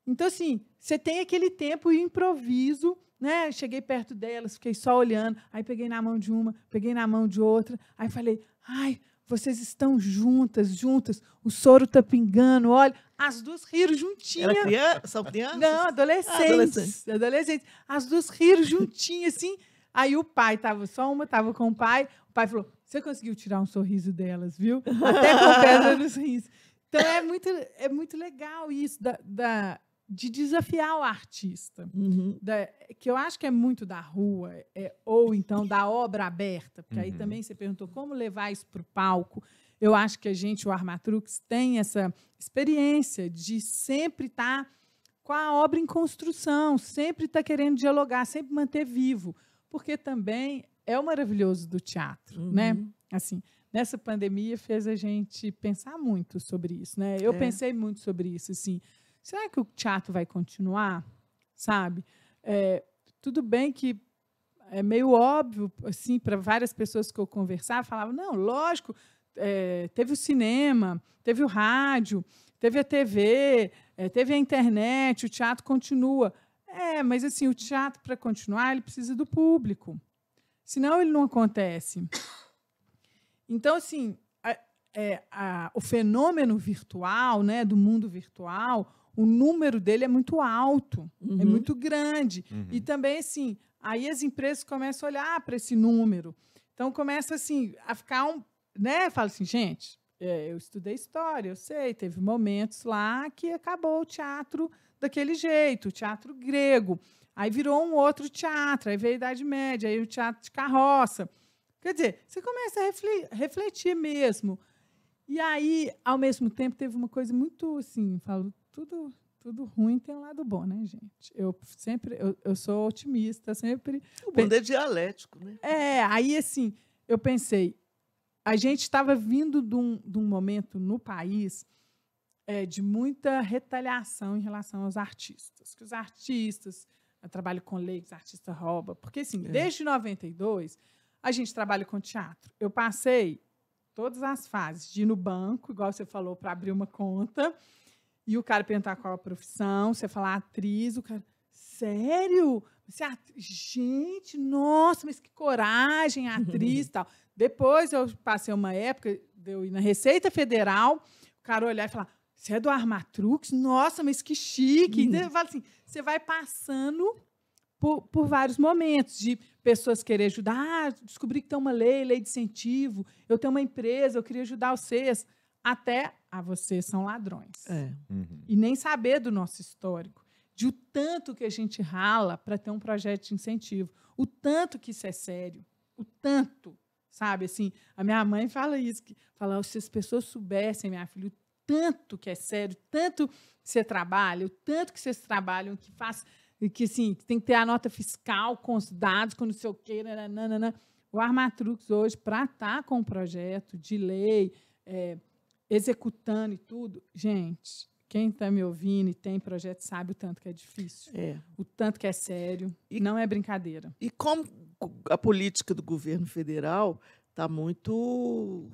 Então, assim, você tem aquele tempo e improviso, né? Cheguei perto delas, fiquei só olhando, aí peguei na mão de uma, peguei na mão de outra, aí falei, ai, vocês estão juntas, o soro está pingando, olha, as 2 riram juntinhas. São crianças? Não, adolescentes. As 2 riram juntinhas, assim. Aí o pai estava, só uma estava com o pai falou, você conseguiu tirar um sorriso delas, viu? Até com pedra nos rins. Então, é muito legal isso de desafiar o artista, que eu acho que é muito da rua, ou então da obra aberta, porque aí também você perguntou como levar isso para o palco. Eu acho que o Armatrux, tem essa experiência de sempre estar com a obra em construção, sempre estar querendo dialogar, sempre manter vivo, porque também é o maravilhoso do teatro, né? Assim, nessa pandemia fez a gente pensar muito sobre isso, né? Eu pensei muito sobre isso, assim. Será que o teatro vai continuar? Sabe? Tudo bem que é meio óbvio, assim, para várias pessoas que eu conversava, falavam, não, lógico, teve o cinema, teve o rádio, teve a TV, teve a internet, o teatro continua. Mas assim, o teatro, para continuar, ele precisa do público. Senão ele não acontece. Então, assim, o fenômeno virtual, né, do mundo virtual, o número dele é muito alto, é muito grande. E também, assim, aí as empresas começam a olhar para esse número. Então, começa assim, a ficar né? Fala assim, gente, eu estudei história, eu sei, teve momentos lá que acabou o teatro daquele jeito, o teatro grego. Aí virou um outro teatro, aí veio a Idade Média, aí o teatro de carroça. Quer dizer, você começa a refletir mesmo. E aí, ao mesmo tempo, teve uma coisa muito assim, falo, tudo ruim tem um lado bom, né, gente? Eu sou otimista, sempre. O mundo é dialético, né? Aí assim, eu pensei, a gente estava vindo de um momento no país de muita retaliação em relação aos artistas. Que os artistas, eu trabalho com leigos, artista rouba. Porque, assim, desde 92, a gente trabalha com teatro. Eu passei todas as fases de ir no banco, igual você falou, para abrir uma conta, e o cara perguntar qual a profissão, você falar atriz, o cara, sério? Você é atriz? Gente, nossa, mas que coragem, atriz e tal. Depois eu passei uma época, eu ir na Receita Federal, o cara olhar e falar, você é do Armatrux? Nossa, mas que chique. Então, eu falo assim, você vai passando por vários momentos de pessoas querer ajudar, descobri que tem uma lei de incentivo, eu tenho uma empresa, eu queria ajudar vocês, até vocês são ladrões. E nem saber do nosso histórico, de o tanto que a gente rala para ter um projeto de incentivo, o tanto que isso é sério, o tanto, sabe? Assim, a minha mãe fala isso, fala, se as pessoas soubessem, minha filha, o tanto que é sério, tanto que você trabalha, o tanto que vocês trabalham, que faz... E que, assim, tem que ter a nota fiscal com os dados, com não sei o quê. Nananana. O Armatrux, hoje, para estar com um projeto de lei, executando e tudo, gente, quem está me ouvindo e tem projeto sabe o tanto que é difícil. O tanto que é sério. E não é brincadeira. E como a política do governo federal está muito...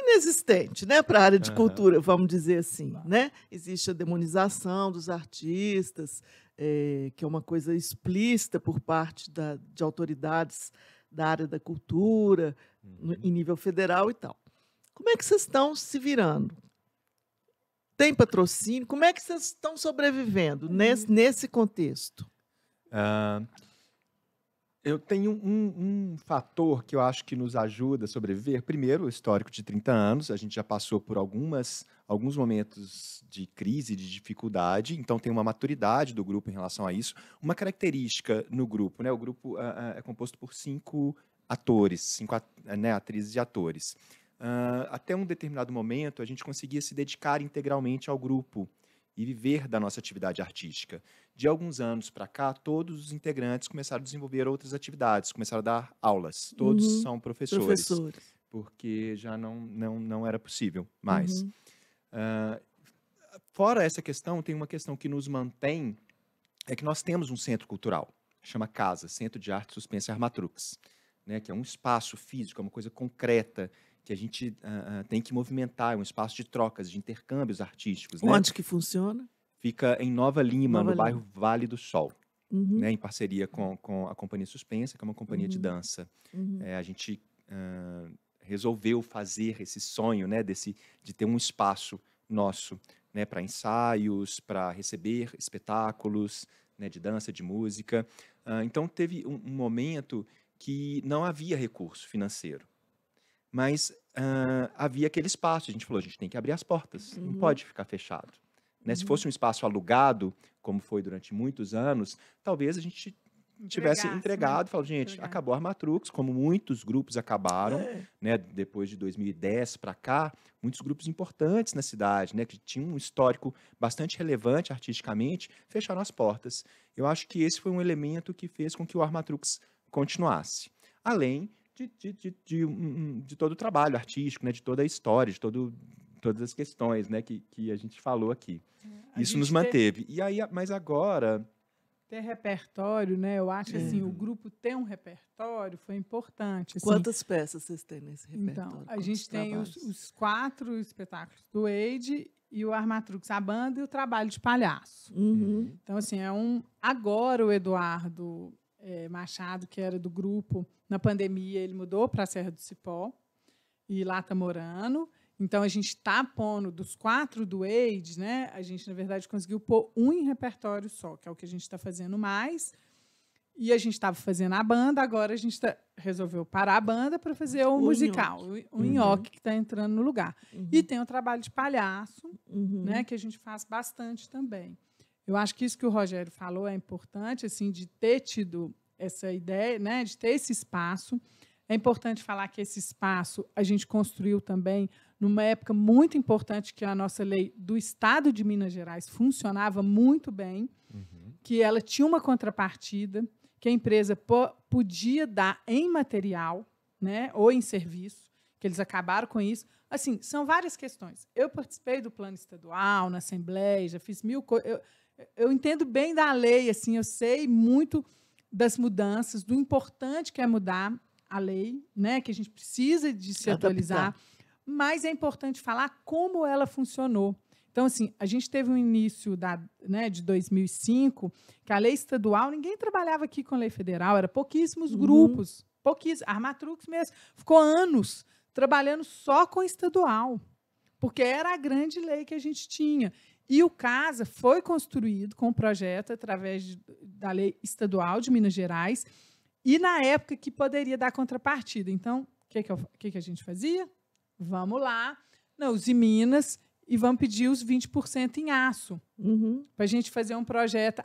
inexistente, né, para a área de cultura, vamos dizer assim, né? Existe a demonização dos artistas, que é uma coisa explícita por parte de autoridades da área da cultura, em nível federal e tal. Como é que vocês estão se virando? Tem patrocínio? Como é que vocês estão sobrevivendo nesse contexto? Eu tenho um fator que eu acho que nos ajuda a sobreviver. Primeiro, o histórico de 30 anos. A gente já passou por alguns momentos de crise, de dificuldade. Então, tem uma maturidade do grupo em relação a isso. Uma característica no grupo, né? O grupo é composto por 5 atores, 5 atrizes e atores. Até um determinado momento, a gente conseguia se dedicar integralmente ao grupo e viver da nossa atividade artística. De alguns anos para cá, todos os integrantes começaram a desenvolver outras atividades, começaram a dar aulas. Todos são professores, porque já não era possível mais. Fora essa questão, tem uma questão que nos mantém, é que nós temos um centro cultural, chama CASA, Centro de Arte Suspensa Armatrux, né, que é um espaço físico, é uma coisa concreta, que a gente tem que movimentar, é um espaço de trocas, de intercâmbios artísticos. Onde que funciona? Fica em Nova Lima, no bairro Vale do Sol, né, em parceria com a Companhia Suspensa, que é uma companhia de dança. A gente resolveu fazer esse sonho, né, de ter um espaço nosso, né, para ensaios, para receber espetáculos, né, de dança, de música. Então, teve um momento que não havia recurso financeiro. Mas havia aquele espaço. A gente falou, a gente tem que abrir as portas, não pode ficar fechado. Né? Se fosse um espaço alugado, como foi durante muitos anos, talvez a gente tivesse entregado e falado, gente, acabou a Armatrux, como muitos grupos acabaram, né? Depois de 2010 para cá, muitos grupos importantes na cidade, né? Que tinham um histórico bastante relevante artisticamente, fecharam as portas. Eu acho que esse foi um elemento que fez com que o Armatrux continuasse. Além de todo o trabalho artístico, né, de toda a história, de todas as questões, né, que a gente falou aqui. Isso nos manteve. E aí, mas agora... Ter repertório, né? Eu acho assim, o grupo ter um repertório foi importante. Assim. Quantas peças vocês têm nesse repertório? Então, a gente tem os 4 espetáculos do Eide e o Armatrux, a banda e o trabalho de palhaço. Então, assim, agora o Eduardo... Machado, que era do grupo, na pandemia ele mudou para a Serra do Cipó e lá está morando. Então, a gente está pondo dos 4 do Eide, né? A gente, na verdade, conseguiu pôr um em repertório só, que é o que a gente está fazendo mais. E a gente estava fazendo a banda, agora a gente resolveu parar a banda para fazer o musical, o nhoque que está entrando no lugar. E tem o trabalho de palhaço, né? Que a gente faz bastante também. Eu acho que isso que o Rogério falou é importante, assim, de ter tido essa ideia, né, de ter esse espaço. É importante falar que esse espaço a gente construiu também numa época muito importante que a nossa lei do Estado de Minas Gerais funcionava muito bem, que ela tinha uma contrapartida, que a empresa podia dar em material, né, ou em serviço, que eles acabaram com isso. Assim, são várias questões. Eu participei do plano estadual, na Assembleia, já fiz 1000 coisas. Eu entendo bem da lei, assim, eu sei muito das mudanças, do importante que é mudar a lei, né, que a gente precisa de se atualizar, mas é importante falar como ela funcionou. Então, assim, a gente teve um início de 2005, que a lei estadual, ninguém trabalhava aqui com a lei federal, era pouquíssimos grupos, pouquíssimos. A Armatrux mesmo ficou anos trabalhando só com estadual, porque era a grande lei que a gente tinha. E o CASA foi construído com um projeto através da lei estadual de Minas Gerais, e na época que poderia dar contrapartida. Então, o que a gente fazia? Vamos lá, na Uzi Minas, e vamos pedir os 20% em aço, para a gente fazer um projeto.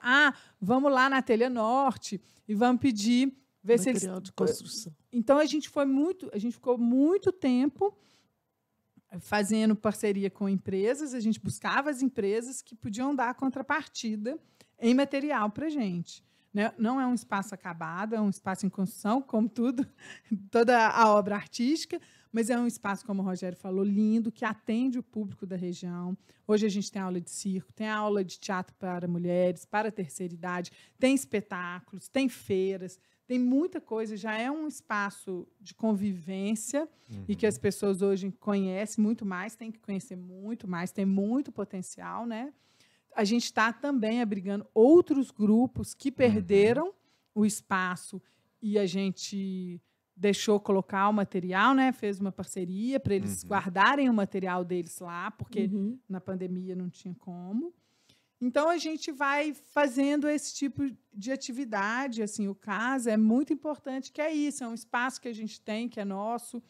Vamos lá na Telha Norte e vamos pedir... Material de construção. Então, a gente ficou muito tempo fazendo parceria com empresas, a gente buscava as empresas que podiam dar contrapartida em material para a gente. Não é um espaço acabado, é um espaço em construção, como tudo, toda a obra artística, mas é um espaço, como o Rogério falou, lindo, que atende o público da região. Hoje a gente tem aula de circo, tem aula de teatro para mulheres, para a terceira idade, tem espetáculos, tem feiras, tem muita coisa, já é um espaço de convivência e que as pessoas hoje conhecem muito mais, tem que conhecer muito mais, tem muito potencial, né? A gente está também abrigando outros grupos que perderam o espaço e a gente deixou colocar o material, né? Fez uma parceria para eles guardarem o material deles lá, porque na pandemia não tinha como. Então, a gente vai fazendo esse tipo de atividade. Assim, o CASA é muito importante, que é isso, é um espaço que a gente tem, que é nosso,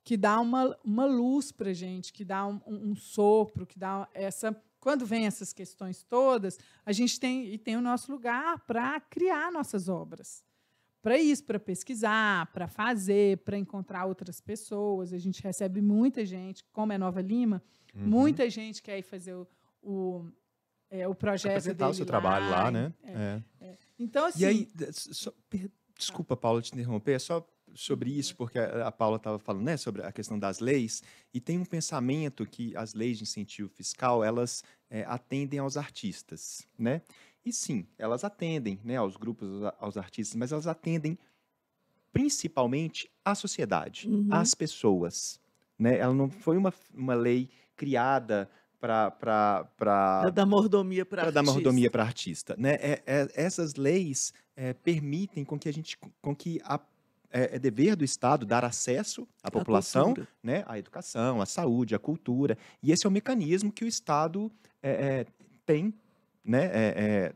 que dá uma luz para a gente, que dá um sopro, que dá essa... Quando vem essas questões todas, a gente tem o nosso lugar para criar nossas obras. Para isso, para pesquisar, para fazer, para encontrar outras pessoas. A gente recebe muita gente, como é Nova Lima, muita gente quer ir fazer o projeto apresentar dele o seu trabalho lá, né? Então, assim... E aí, desculpa, Paula, te interromper, é só sobre isso, porque a Paula estava falando, né, sobre a questão das leis, e tem um pensamento que as leis de incentivo fiscal, elas atendem aos artistas, né? E sim, elas atendem, né, aos grupos, aos artistas, mas elas atendem principalmente à sociedade, às pessoas, né? Ela não foi uma lei criada para dar mordomia para artista. dar mordomia para artista, né? Essas leis permitem com que é dever do Estado dar acesso à população, né, à educação, à saúde, à cultura, e esse é o mecanismo que o Estado tem, né,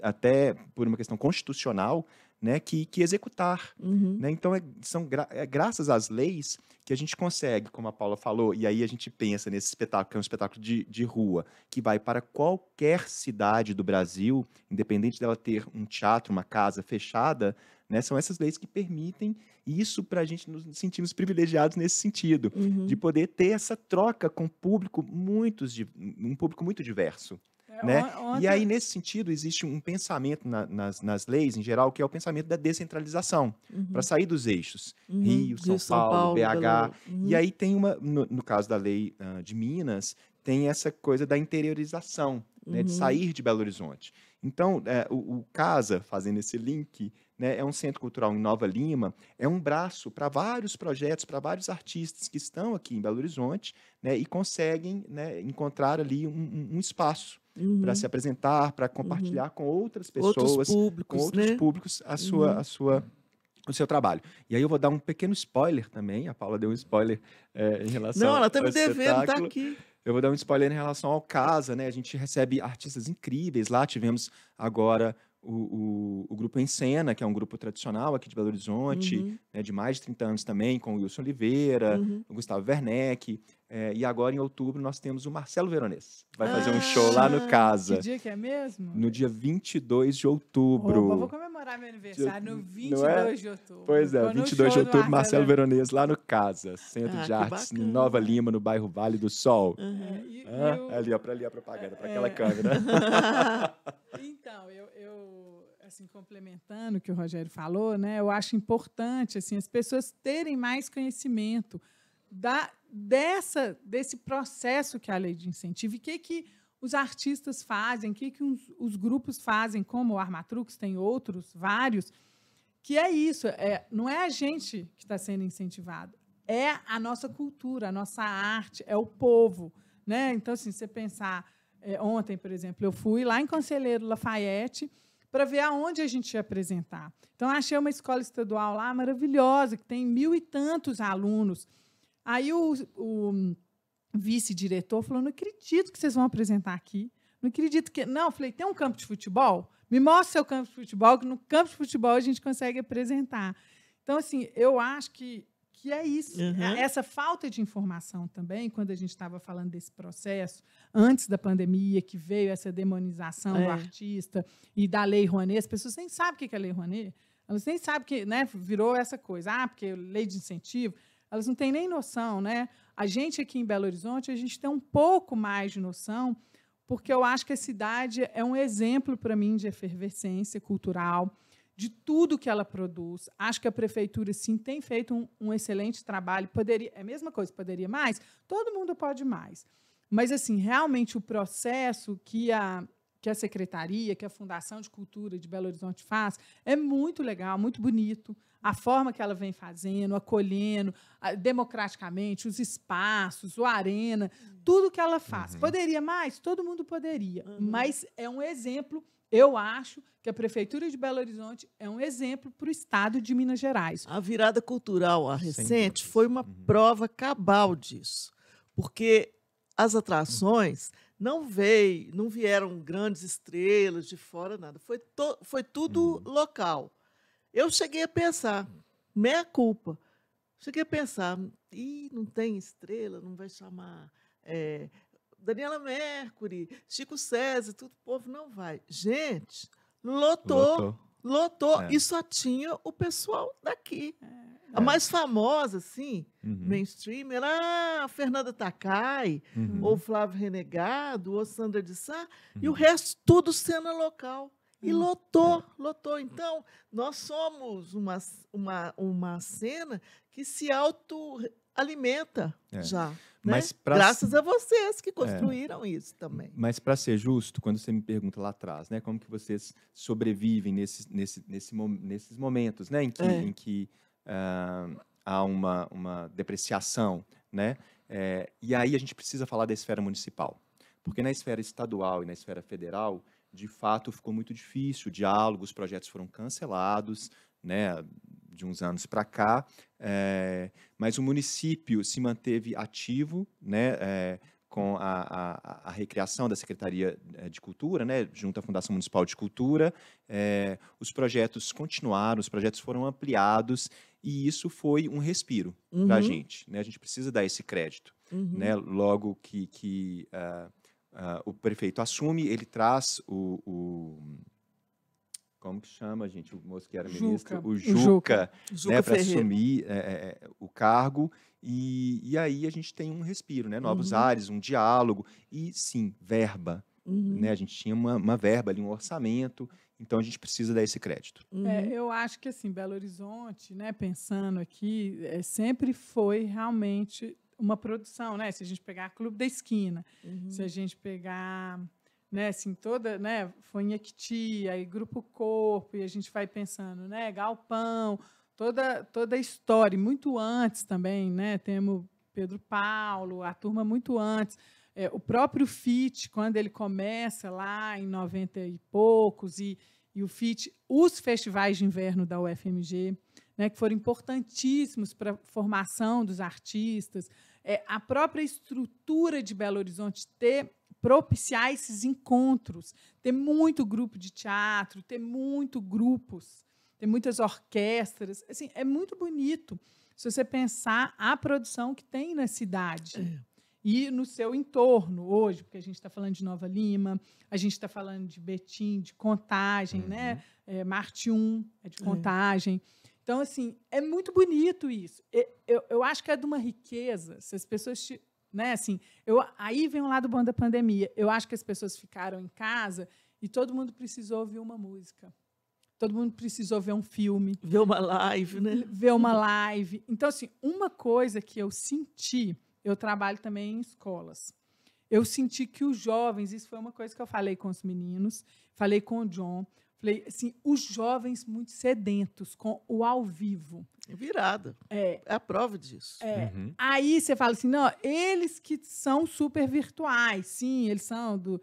até por uma questão constitucional, né, que executar. Né? Então, graças às leis que a gente consegue, como a Paula falou, e aí a gente pensa nesse espetáculo, que é um espetáculo de rua, que vai para qualquer cidade do Brasil, independente dela ter um teatro, uma casa fechada, né, são essas leis que permitem isso para a gente nos sentirmos privilegiados nesse sentido, de poder ter essa troca com um público muito diverso. Né? E aí, nesse sentido, existe um pensamento nas leis, em geral, que é o pensamento da descentralização, para sair dos eixos. Rio, São Paulo, BH. E aí tem no caso da lei de Minas, tem essa coisa da interiorização, né, de sair de Belo Horizonte. Então, o CASA, fazendo esse link, né, é um centro cultural em Nova Lima, é um braço para vários projetos, para vários artistas que estão aqui em Belo Horizonte, né, e conseguem, né, encontrar ali um espaço para se apresentar, para compartilhar com outras pessoas, com outros públicos, o seu trabalho. E aí eu vou dar um pequeno spoiler também, a Paula deu um spoiler em relação Não, ela está me devendo, está espetáculo. aqui. Eu vou dar um spoiler em relação ao CASA, né? A gente recebe artistas incríveis lá. Tivemos agora o Grupo Em Cena, que é um grupo tradicional aqui de Belo Horizonte, né, de mais de 30 anos também, com o Wilson Oliveira, o Gustavo Werneck. E agora, em outubro, nós temos o Marcelo Veronese. Vai fazer um show lá no CASA. Que dia que é mesmo? No dia 22 de outubro. Vou comemorar meu aniversário no 22 de outubro. Pois é, 22 de outubro, Marcelo Veronese lá no CASA, Centro de Artes, em Nova Lima, no bairro Vale do Sol. Ali, ó, para ali a propaganda, para aquela câmera. Então, assim, complementando o que o Rogério falou, né, eu acho importante assim, as pessoas terem mais conhecimento desse processo que é a lei de incentivo e o que os artistas fazem, o que os grupos fazem, como o Armatrux, tem outros, vários, que é isso, não é a gente que está sendo incentivado, é a nossa cultura, a nossa arte, é o povo. Né? Então, assim, você pensar, ontem, por exemplo, eu fui lá em Conselheiro Lafayette para ver aonde a gente ia apresentar. Então, achei uma escola estadual lá maravilhosa, que tem 1.000 e tantos alunos. Aí o vice-diretor falou, não acredito que vocês vão apresentar aqui. Não acredito que... Não, eu falei, tem um campo de futebol? Me mostra seu campo de futebol, que no campo de futebol a gente consegue apresentar. Então, assim, eu acho que é isso. Essa falta de informação também, quando a gente estava falando desse processo, antes da pandemia, que veio essa demonização do artista e da Lei Rouanet, as pessoas nem sabem o que é a Lei Rouanet, elas nem sabem que, né, virou essa coisa, porque lei de incentivo, elas não têm nem noção. Né? A gente aqui em Belo Horizonte, a gente tem um pouco mais de noção, porque eu acho que a cidade é um exemplo, para mim, de efervescência cultural, de tudo que ela produz. Acho que a prefeitura, sim, tem feito um excelente trabalho. Poderia, é a mesma coisa, poderia mais? Todo mundo pode mais. Mas, assim, realmente, o processo que a secretaria, que a Fundação de Cultura de Belo Horizonte faz, é muito legal, muito bonito. A forma que ela vem fazendo, acolhendo, democraticamente, os espaços, o arena, tudo que ela faz. Poderia mais? Todo mundo poderia. Mas é um exemplo. Eu acho que a Prefeitura de Belo Horizonte é um exemplo para o Estado de Minas Gerais. A virada cultural recente foi uma prova cabal disso, porque as atrações não vieram grandes estrelas de fora, nada. Foi tudo local. Eu cheguei a pensar, meia culpa, cheguei a pensar, não tem estrela, não vai chamar... Daniela Mercury, Chico César, tudo, o povo não vai. Gente, lotou. E só tinha o pessoal daqui. A mais famosa, assim, mainstream, era a Fernanda Takai, ou Flávio Renegado, ou Sandra de Sá, e o resto tudo cena local. E lotou. Então, nós somos uma cena que se autoalimenta já. Né? Graças a vocês que construíram isso também. Mas, para ser justo, quando você me pergunta lá atrás, né, como que vocês sobrevivem nesses momentos, né, em que há uma depreciação, né, e aí a gente precisa falar da esfera municipal, porque na esfera estadual e na esfera federal, de fato, ficou muito difícil o diálogo, os projetos foram cancelados, né, de uns anos para cá, mas o município se manteve ativo, né, com a recriação da Secretaria de Cultura, né, junto à Fundação Municipal de Cultura. Os projetos continuaram, os projetos foram ampliados, e isso foi um respiro para a gente. Né? A gente precisa dar esse crédito. Né? Logo que o prefeito assume, ele traz como que chama, gente? O moço que era ministro? O Juca, né, para assumir o cargo. E aí a gente tem um respiro, né? Novos ares, um diálogo. E, sim, verba. Né? A gente tinha uma verba ali, um orçamento. Então, a gente precisa dar esse crédito. Eu acho que, assim, Belo Horizonte, né, pensando aqui, sempre foi realmente uma produção, né? Se a gente pegar Clube da Esquina, se a gente pegar... Né, assim, toda, né, foi em Equiti, aí Grupo Corpo, e a gente vai pensando, né, Galpão, toda a história, muito antes também, né, temos Pedro Paulo, a turma muito antes, o próprio FIT, quando ele começa lá em 90 e poucos, e o FIT, os festivais de inverno da UFMG, né, que foram importantíssimos para a formação dos artistas, a própria estrutura de Belo Horizonte propiciar esses encontros, ter muito grupo de teatro, ter muitos grupos, ter muitas orquestras. Assim, é muito bonito se você pensar a produção que tem na cidade e no seu entorno hoje, porque a gente está falando de Nova Lima, a gente está falando de Betim, de Contagem, né? Marte 1 é de Contagem. Então, assim, é muito bonito isso. Eu acho que é de uma riqueza, se as pessoas... Né, assim, aí vem o lado bom da pandemia. Eu acho que as pessoas ficaram em casa e todo mundo precisou ouvir uma música. todo mundo precisou ver um filme, Ver uma live, né? ver uma live. Então, assim, uma coisa que eu senti, eu trabalho também em escolas, eu senti que os jovens, isso foi uma coisa que eu falei com os meninos, falei com o John, falei assim, os jovens muito sedentos com o ao vivo. Virada. É a prova disso. Uhum. Aí você fala assim, não, eles que são super virtuais, sim, eles são do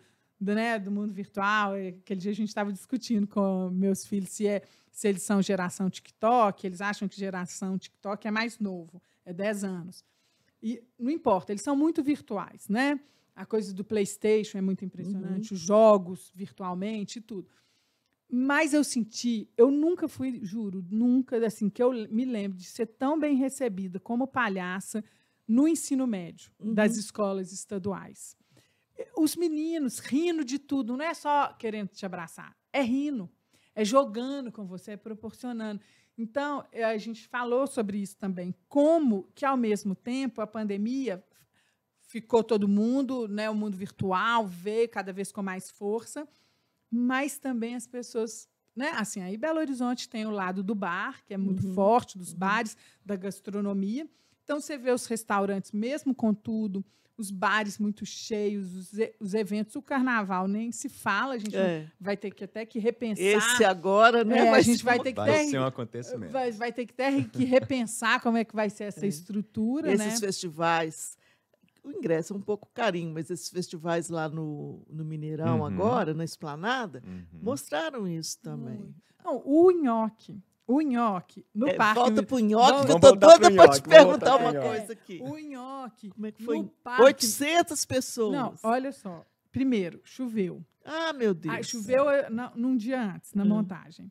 mundo virtual. Aquele dia a gente estava discutindo com meus filhos se eles são geração TikTok, eles acham que geração TikTok é mais novo, é 10 anos. E não importa, eles são muito virtuais, né? A coisa do PlayStation é muito impressionante, os jogos virtualmente e tudo. Mas eu senti, eu nunca fui, juro, nunca, assim, que eu me lembro de ser tão bem recebida como palhaça no ensino médio das escolas estaduais. Os meninos rindo de tudo, não é só querendo te abraçar, é rindo, é jogando com você, é proporcionando. Então, a gente falou sobre isso também, como que, ao mesmo tempo, a pandemia ficou todo mundo, né, o mundo virtual veio cada vez com mais força, mas também as pessoas, né, assim, aí Belo Horizonte tem o lado do bar, que é muito forte, dos bares, da gastronomia. Então, você vê os restaurantes, mesmo com tudo, os bares muito cheios, os eventos, o carnaval nem se fala, a gente vai ter que até que repensar. Esse agora, né? A gente vai ter que Vai ser um acontecimento. vai ter que até que repensar como é que vai ser essa estrutura, Esses né? festivais, o ingresso é um pouco carinho, mas esses festivais lá no Mineirão agora, na Esplanada, mostraram isso também. Não, o nhoque no parque. Volta pro nhoque, que eu Vamos tô voltar doida pro para te nhoque, vamos perguntar voltar uma pro nhoque. coisa aqui. O nhoque. Como é que foi? No parque, 800 pessoas. Não, olha só. Primeiro, choveu. Ah, meu Deus. Aí choveu num dia antes, na montagem.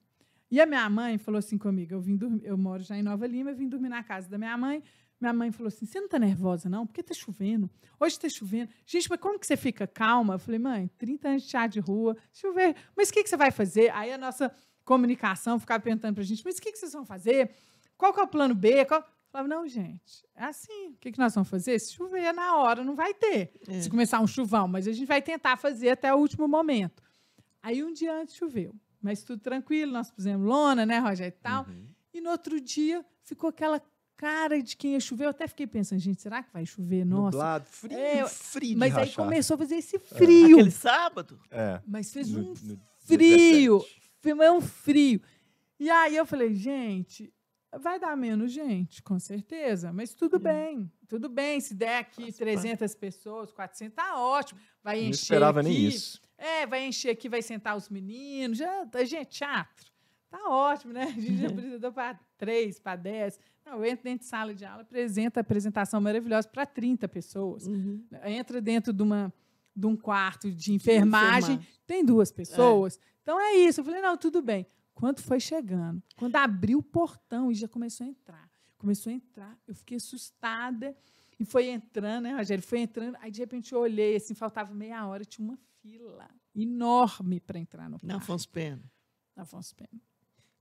E a minha mãe falou assim comigo, eu moro já em Nova Lima, eu vim dormir na casa da minha mãe. Minha mãe falou assim, você não está nervosa, não? Porque está chovendo. Hoje está chovendo. Gente, mas como que você fica calma? Eu falei, mãe, 30 anos de chá de rua, chover. Mas o que você vai fazer? Aí a nossa comunicação ficava perguntando para a gente, mas o que vocês vão fazer? Qual que é o plano B? Eu falava, não, gente, é assim. O que nós vamos fazer? Se chover na hora, não vai ter. Se começar um chuvão, mas a gente vai tentar fazer até o último momento. Aí um dia antes choveu, mas tudo tranquilo, nós pusemos lona, né, Rogério, e tal. E no outro dia ficou aquela cara de quem ia chover. Eu até fiquei pensando, gente, será que vai chover? Nossa. Nublado, frio, frio de Mas aí rachar. começou a fazer esse frio. Aquele sábado? Mas fez No- um no dia frio. 17. Foi um frio. E aí eu falei, gente, vai dar menos gente, com certeza. Mas tudo bem, tudo bem. Se der aqui 300 pessoas, 400, tá ótimo. Vai Não encher esperava aqui. nem isso. Vai encher aqui, vai sentar os meninos. Gente, teatro. Tá ótimo, né? A gente já apresentou para 3, para 10. Não, eu entro dentro de sala de aula, apresento a apresentação maravilhosa para 30 pessoas. Entra dentro de um quarto de enfermagem, tem 2 pessoas. Então é isso. Eu falei, não, tudo bem. Quando foi chegando, quando abriu o portão e já começou a entrar, eu fiquei assustada. E foi entrando, né, Rogério? Foi entrando, aí de repente eu olhei, assim, faltava meia hora, tinha uma fila enorme para entrar no parque. Na Afonso Pena. Na Afonso Pena.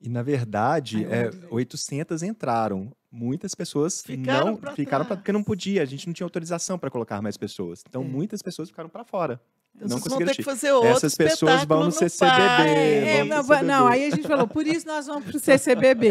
E, na verdade, Ai, eu amo 800 entraram. Muitas pessoas Ficaram não pra ficaram trás. porque não podia. A gente não tinha autorização para colocar mais pessoas. Então, muitas pessoas ficaram para fora. Então, não vocês vão conseguiram ter que assistir. fazer outro Essas pessoas vão no espetáculo CCBB. parque. vão no CCBB. Não, aí a gente falou, por isso nós vamos para o CCBB.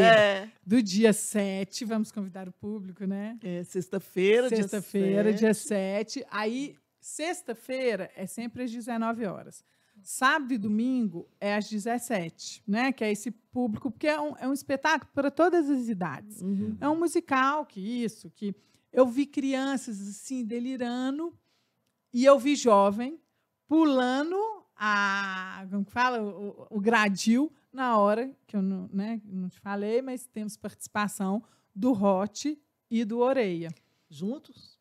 Do dia 7, vamos convidar o público, né? Sexta-feira, Sexta-feira, dia dia 7. Aí, sexta-feira é sempre às 19 horas. Sábado e domingo é às 17, né? Que é esse público, porque é um espetáculo para todas as idades. É um musical que eu vi crianças assim delirando e eu vi jovem pulando como que fala, o gradil na hora que eu não te falei, mas temos participação do Hot e do Oreia. Juntos?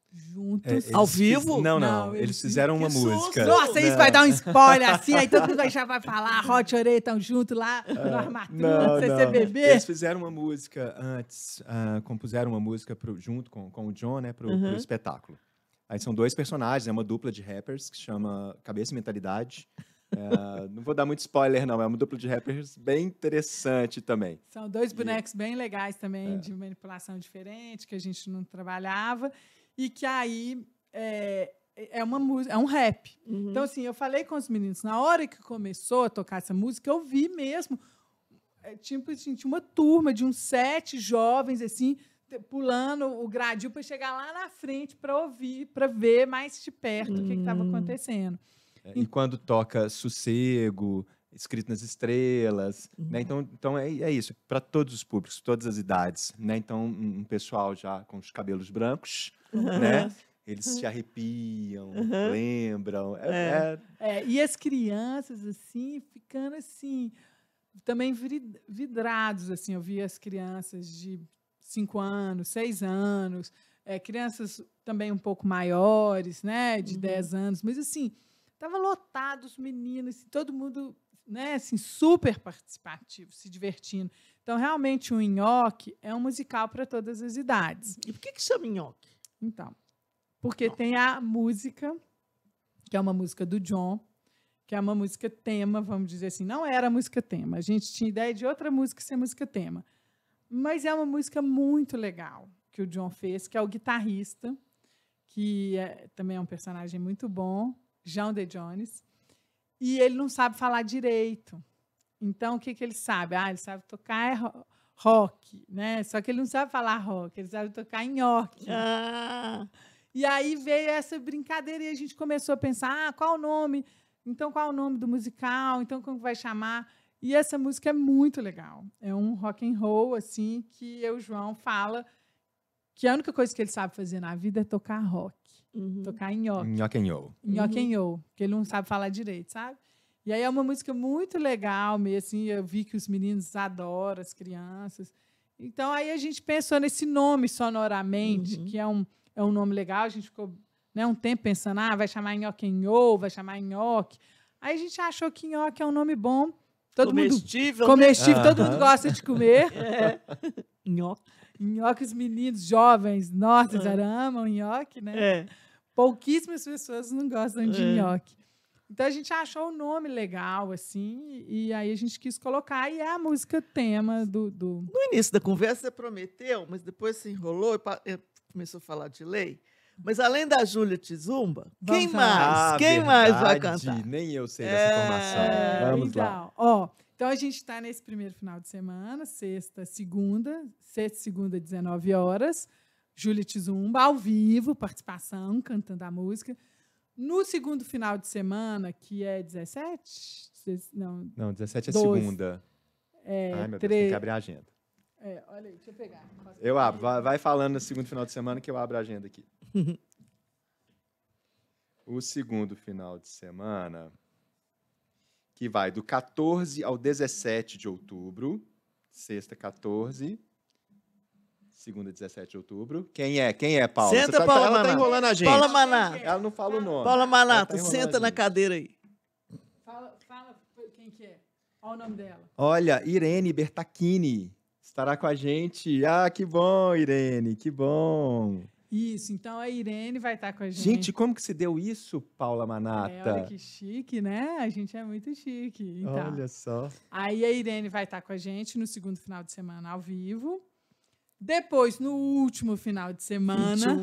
Ao Eles vivo? Não, eles fizeram uma Que susto! música. Nossa, isso vai dar um spoiler assim, aí todo mundo já vai falar, Hot e Oreia estão juntos lá no Armatura, CCBB. Eles fizeram uma música antes, compuseram uma música junto com o John, né, pro espetáculo. Aí são 2 personagens, é uma dupla de rappers que chama Cabeça e Mentalidade. Não vou dar muito spoiler, não. É uma dupla de rappers bem interessante também. São 2 bonecos bem legais também, de manipulação diferente, que a gente não trabalhava. E que aí é uma música, é um rap. Então, assim, eu falei com os meninos, na hora que começou a tocar essa música, eu vi mesmo tipo assim, tinha uma turma de uns 7 jovens, assim, pulando o gradil para chegar lá na frente para ouvir, para ver mais de perto o que estava acontecendo. E quando toca Sossego, Escrito nas Estrelas, né? Então é isso, para todos os públicos, todas as idades, né? Então um pessoal já com os cabelos brancos, né? Eles se arrepiam, lembram. E as crianças, assim, ficando assim, também vidrados, assim. Eu vi as crianças de 5 anos, 6 anos, crianças também um pouco maiores, né? De 10 anos, mas assim, estava lotado os meninos, assim, todo mundo, né, assim, super participativo, se divertindo. Então, realmente, o Nhoque é um musical para todas as idades. E por que chama Nhoque? Então, porque tem a música, que é uma música do John, que é uma música tema, vamos dizer assim. Não era música tema. A gente tinha ideia de outra música ser música tema. Mas é uma música muito legal que o John fez, que é o guitarrista, que também é um personagem muito bom, John D. Jones, e ele não sabe falar direito. Então, o que ele sabe? Ele sabe tocar rock, né? Só que ele não sabe falar rock, ele sabe tocar nhoque. E aí veio essa brincadeira e a gente começou a pensar, qual o nome? Então, qual o nome do musical? Então, como vai chamar? E essa música é muito legal. É um rock and roll, assim, que o João fala que a única coisa que ele sabe fazer na vida é tocar rock. Tocar nhoque. Nhoquenhou. Nhoquenhou, porque ele não sabe falar direito, sabe? E aí é uma música muito legal mesmo, assim, eu vi que os meninos adoram, as crianças. Então, aí a gente pensou nesse nome sonoramente, que é um nome legal, a gente ficou, né, um tempo pensando, vai chamar Nhoquenhou, vai chamar Nhoque. Aí a gente achou que Nhoque é um nome bom. Comestível, comestível, todo mundo gosta de comer. Nhoque. Nhoque, os meninos jovens, nossa, já amam nhoque, né? Pouquíssimas pessoas não gostam de nhoque. Então, a gente achou o nome legal, assim, e aí a gente quis colocar, e é a música tema do... No início da conversa, você prometeu, mas depois se enrolou e começou a falar de lei. Mas, além da Júlia Tizumba, quem mais vai cantar? Nem eu sei dessa informação. Vamos lá. Então, a gente está nesse primeiro final de semana, sexta, segunda, 19 horas, Júlia Tizumba, ao vivo, participação, cantando a música. No segundo final de semana, que é 17? Não, 17 é 12. Segunda. Ai, meu Deus, tem que abrir a agenda. Olha aí, deixa eu pegar. Eu abro, vai falando no segundo final de semana que eu abro a agenda aqui. O segundo final de semana, que vai do 14 ao 17 de outubro, sexta 14, segunda 17 de outubro. Quem é, Paula? Senta, Paula ela Manato. tá enrolando a gente. Paula Manato. Ela não fala o nome. Paula Manato, Ela tá senta na cadeira aí. Fala quem que é. Olha o nome dela. Olha, Irene Bertacchini estará com a gente. Que bom, Irene, que bom. Isso, então a Irene vai estar com a gente. Gente, como que se deu isso, Paula Manata? Olha que chique, né? A gente é muito chique. Então, olha só. Aí a Irene vai estar com a gente no segundo final de semana ao vivo. Depois, no último final de semana...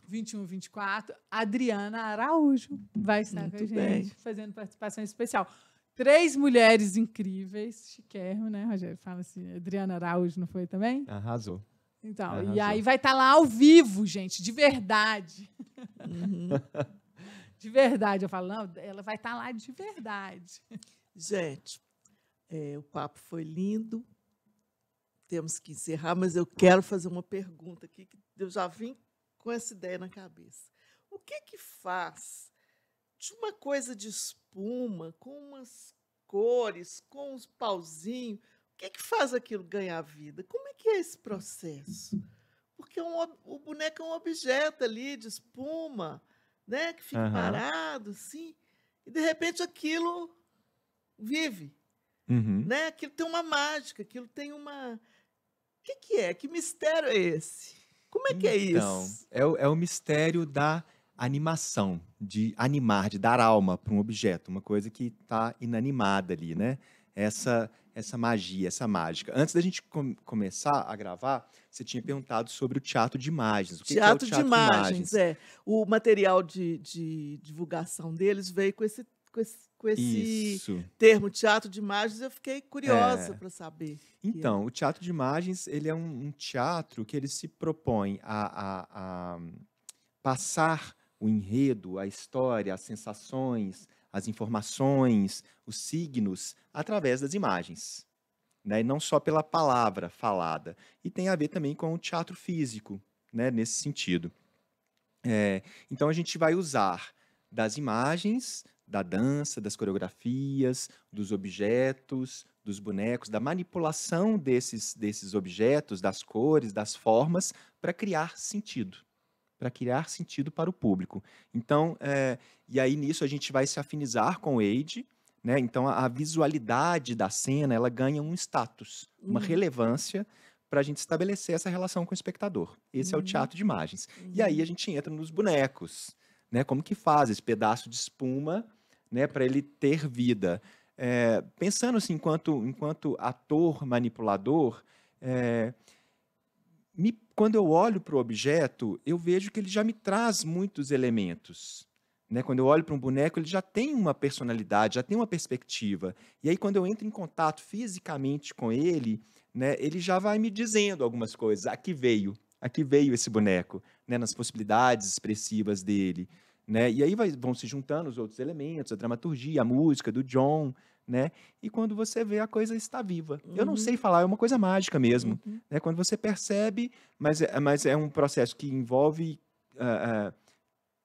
21, 24, Adriana Araújo vai estar com a gente, fazendo participação especial. 3 mulheres incríveis, chiquérrimo, né, Rogério? Fala assim, Adriana Araújo, não foi também? Arrasou. Então, Arrasou. E aí vai estar lá ao vivo, gente, de verdade. De verdade. Eu falo, não, ela vai estar lá de verdade. Gente, o papo foi lindo. Temos que encerrar, mas eu quero fazer uma pergunta aqui, que eu já vim com essa ideia na cabeça. O que faz de uma coisa de espuma, com umas cores, com uns pauzinhos, o que faz aquilo ganhar vida? Como é que é esse processo? Porque o boneco é um objeto ali de espuma, né, que fica parado, assim, e, de repente, aquilo vive. Né? Aquilo tem uma mágica, aquilo tem uma... O que é? Que mistério é esse? Como é que é isso? É o mistério da animação, de animar, de dar alma para um objeto, uma coisa que está inanimada ali, né? Essa magia, essa mágica. Antes da gente começar a gravar, você tinha perguntado sobre o teatro de imagens. O que é o teatro de imagens? O material de divulgação deles veio com com esse Isso. termo teatro de imagens, eu fiquei curiosa para saber. Então, o teatro de imagens, ele é um teatro que ele se propõe a passar o enredo, a história, as sensações, as informações, os signos, através das imagens, né? E não só pela palavra falada. E tem a ver também com o teatro físico, né? Nesse sentido. Então, a gente vai usar das imagens, da dança, das coreografias, dos objetos, dos bonecos, da manipulação desses objetos, das cores, das formas, para criar sentido. Para criar sentido para o público. Então, e aí nisso a gente vai se afinizar com o Eide, né? Então, a visualidade da cena, ela ganha um status, uma relevância, para a gente estabelecer essa relação com o espectador. Esse é o teatro de imagens. E aí a gente entra nos bonecos, né? Como que faz esse pedaço de espuma, né? Para ele ter vida. Pensando assim, enquanto ator manipulador, quando eu olho para o objeto, eu vejo que ele já me traz muitos elementos. Né? Quando eu olho para um boneco, ele já tem uma personalidade, já tem uma perspectiva. E aí, quando eu entro em contato fisicamente com ele, né, ele já vai me dizendo algumas coisas. Aqui veio esse boneco, né, nas possibilidades expressivas dele. Né? E aí vão se juntando os outros elementos, a dramaturgia, a música do John, né? E quando você vê, a coisa está viva. Eu não sei falar, é uma coisa mágica mesmo. Né? Quando você percebe, mas é um processo que envolve,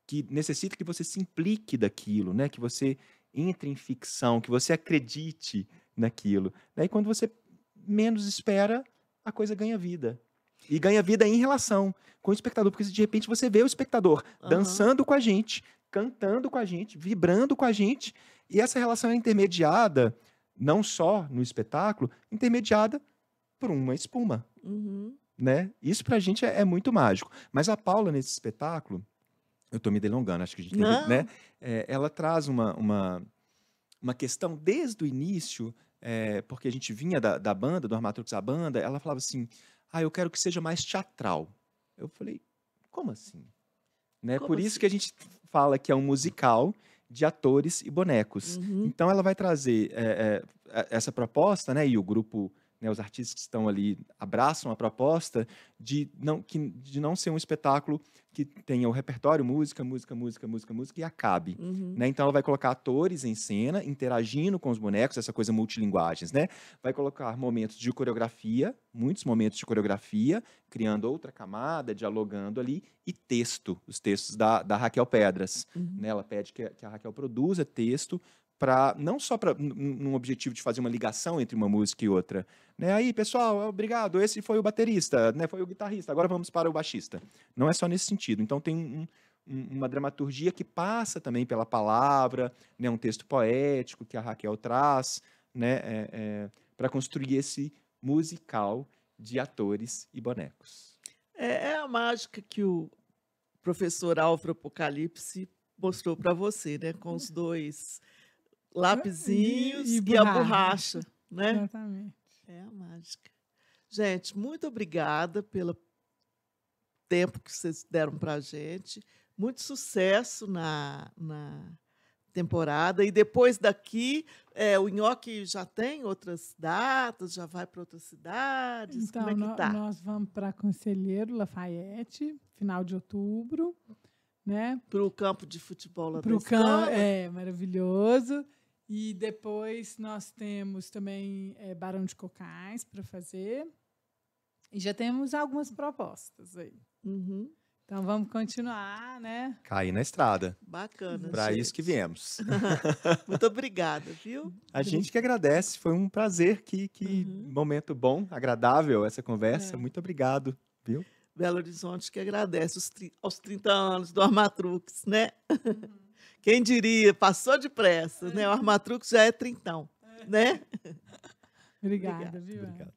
que necessita que você se implique daquilo, né? Que você entre em ficção, que você acredite naquilo. Né? E quando você menos espera, a coisa ganha vida. E ganha vida em relação com o espectador, porque de repente você vê o espectador dançando com a gente, cantando com a gente, vibrando com a gente, e essa relação é intermediada, não só no espetáculo, intermediada por uma espuma. Né? Isso pra gente é muito mágico. Mas a Paula, nesse espetáculo, eu tô me delongando, acho que a gente tem que, né? Ela traz uma questão desde o início, porque a gente vinha da banda, do Armatrux a banda, ela falava assim, eu quero que seja mais teatral. Eu falei, como assim? Né? Por isso que a gente fala que é um musical de atores e bonecos. Então, ela vai trazer essa proposta, né? E o grupo, né, os artistas que estão ali abraçam a proposta de não ser um espetáculo que tenha o repertório, música e acabe. Né? Então, ela vai colocar atores em cena, interagindo com os bonecos, essa coisa multilinguagens. Né? Vai colocar momentos de coreografia, muitos momentos de coreografia, criando outra camada, dialogando ali, e texto, os textos da Raquel Pedras. Né? Ela pede que a Raquel produza texto, não só num objetivo de fazer uma ligação entre uma música e outra. Né? Aí, pessoal, obrigado, esse foi o baterista, né? Foi o guitarrista, agora vamos para o baixista. Não é só nesse sentido. Então, tem uma dramaturgia que passa também pela palavra, né? Um texto poético que a Raquel traz, né? Para construir esse musical de atores e bonecos. É a mágica que o professor Álvaro Apocalipse mostrou para você, né? Com os dois lapisinhos e a borracha, né? Exatamente. É a mágica. Gente, muito obrigada pelo tempo que vocês deram para a gente. Muito sucesso na temporada. E depois daqui, o Nhoque já tem outras datas, já vai para outras cidades? Então, como é que está? Nós vamos para Conselheiro Lafayette, final de outubro. Né? Para o campo de futebol lá da Pro escola? Maravilhoso. E depois nós temos também Barão de Cocais para fazer. E já temos algumas propostas aí. Então vamos continuar, né? Cair na estrada. Bacana. Para gente. isso que viemos. Muito obrigada, viu? A gente que agradece, foi um prazer, que momento bom, agradável essa conversa. Muito obrigado, viu? Belo Horizonte que agradece aos 30 anos do Armatrux, né? Quem diria, passou depressa, né? O Armatrux já é trintão, né? Obrigada, viu? Obrigado.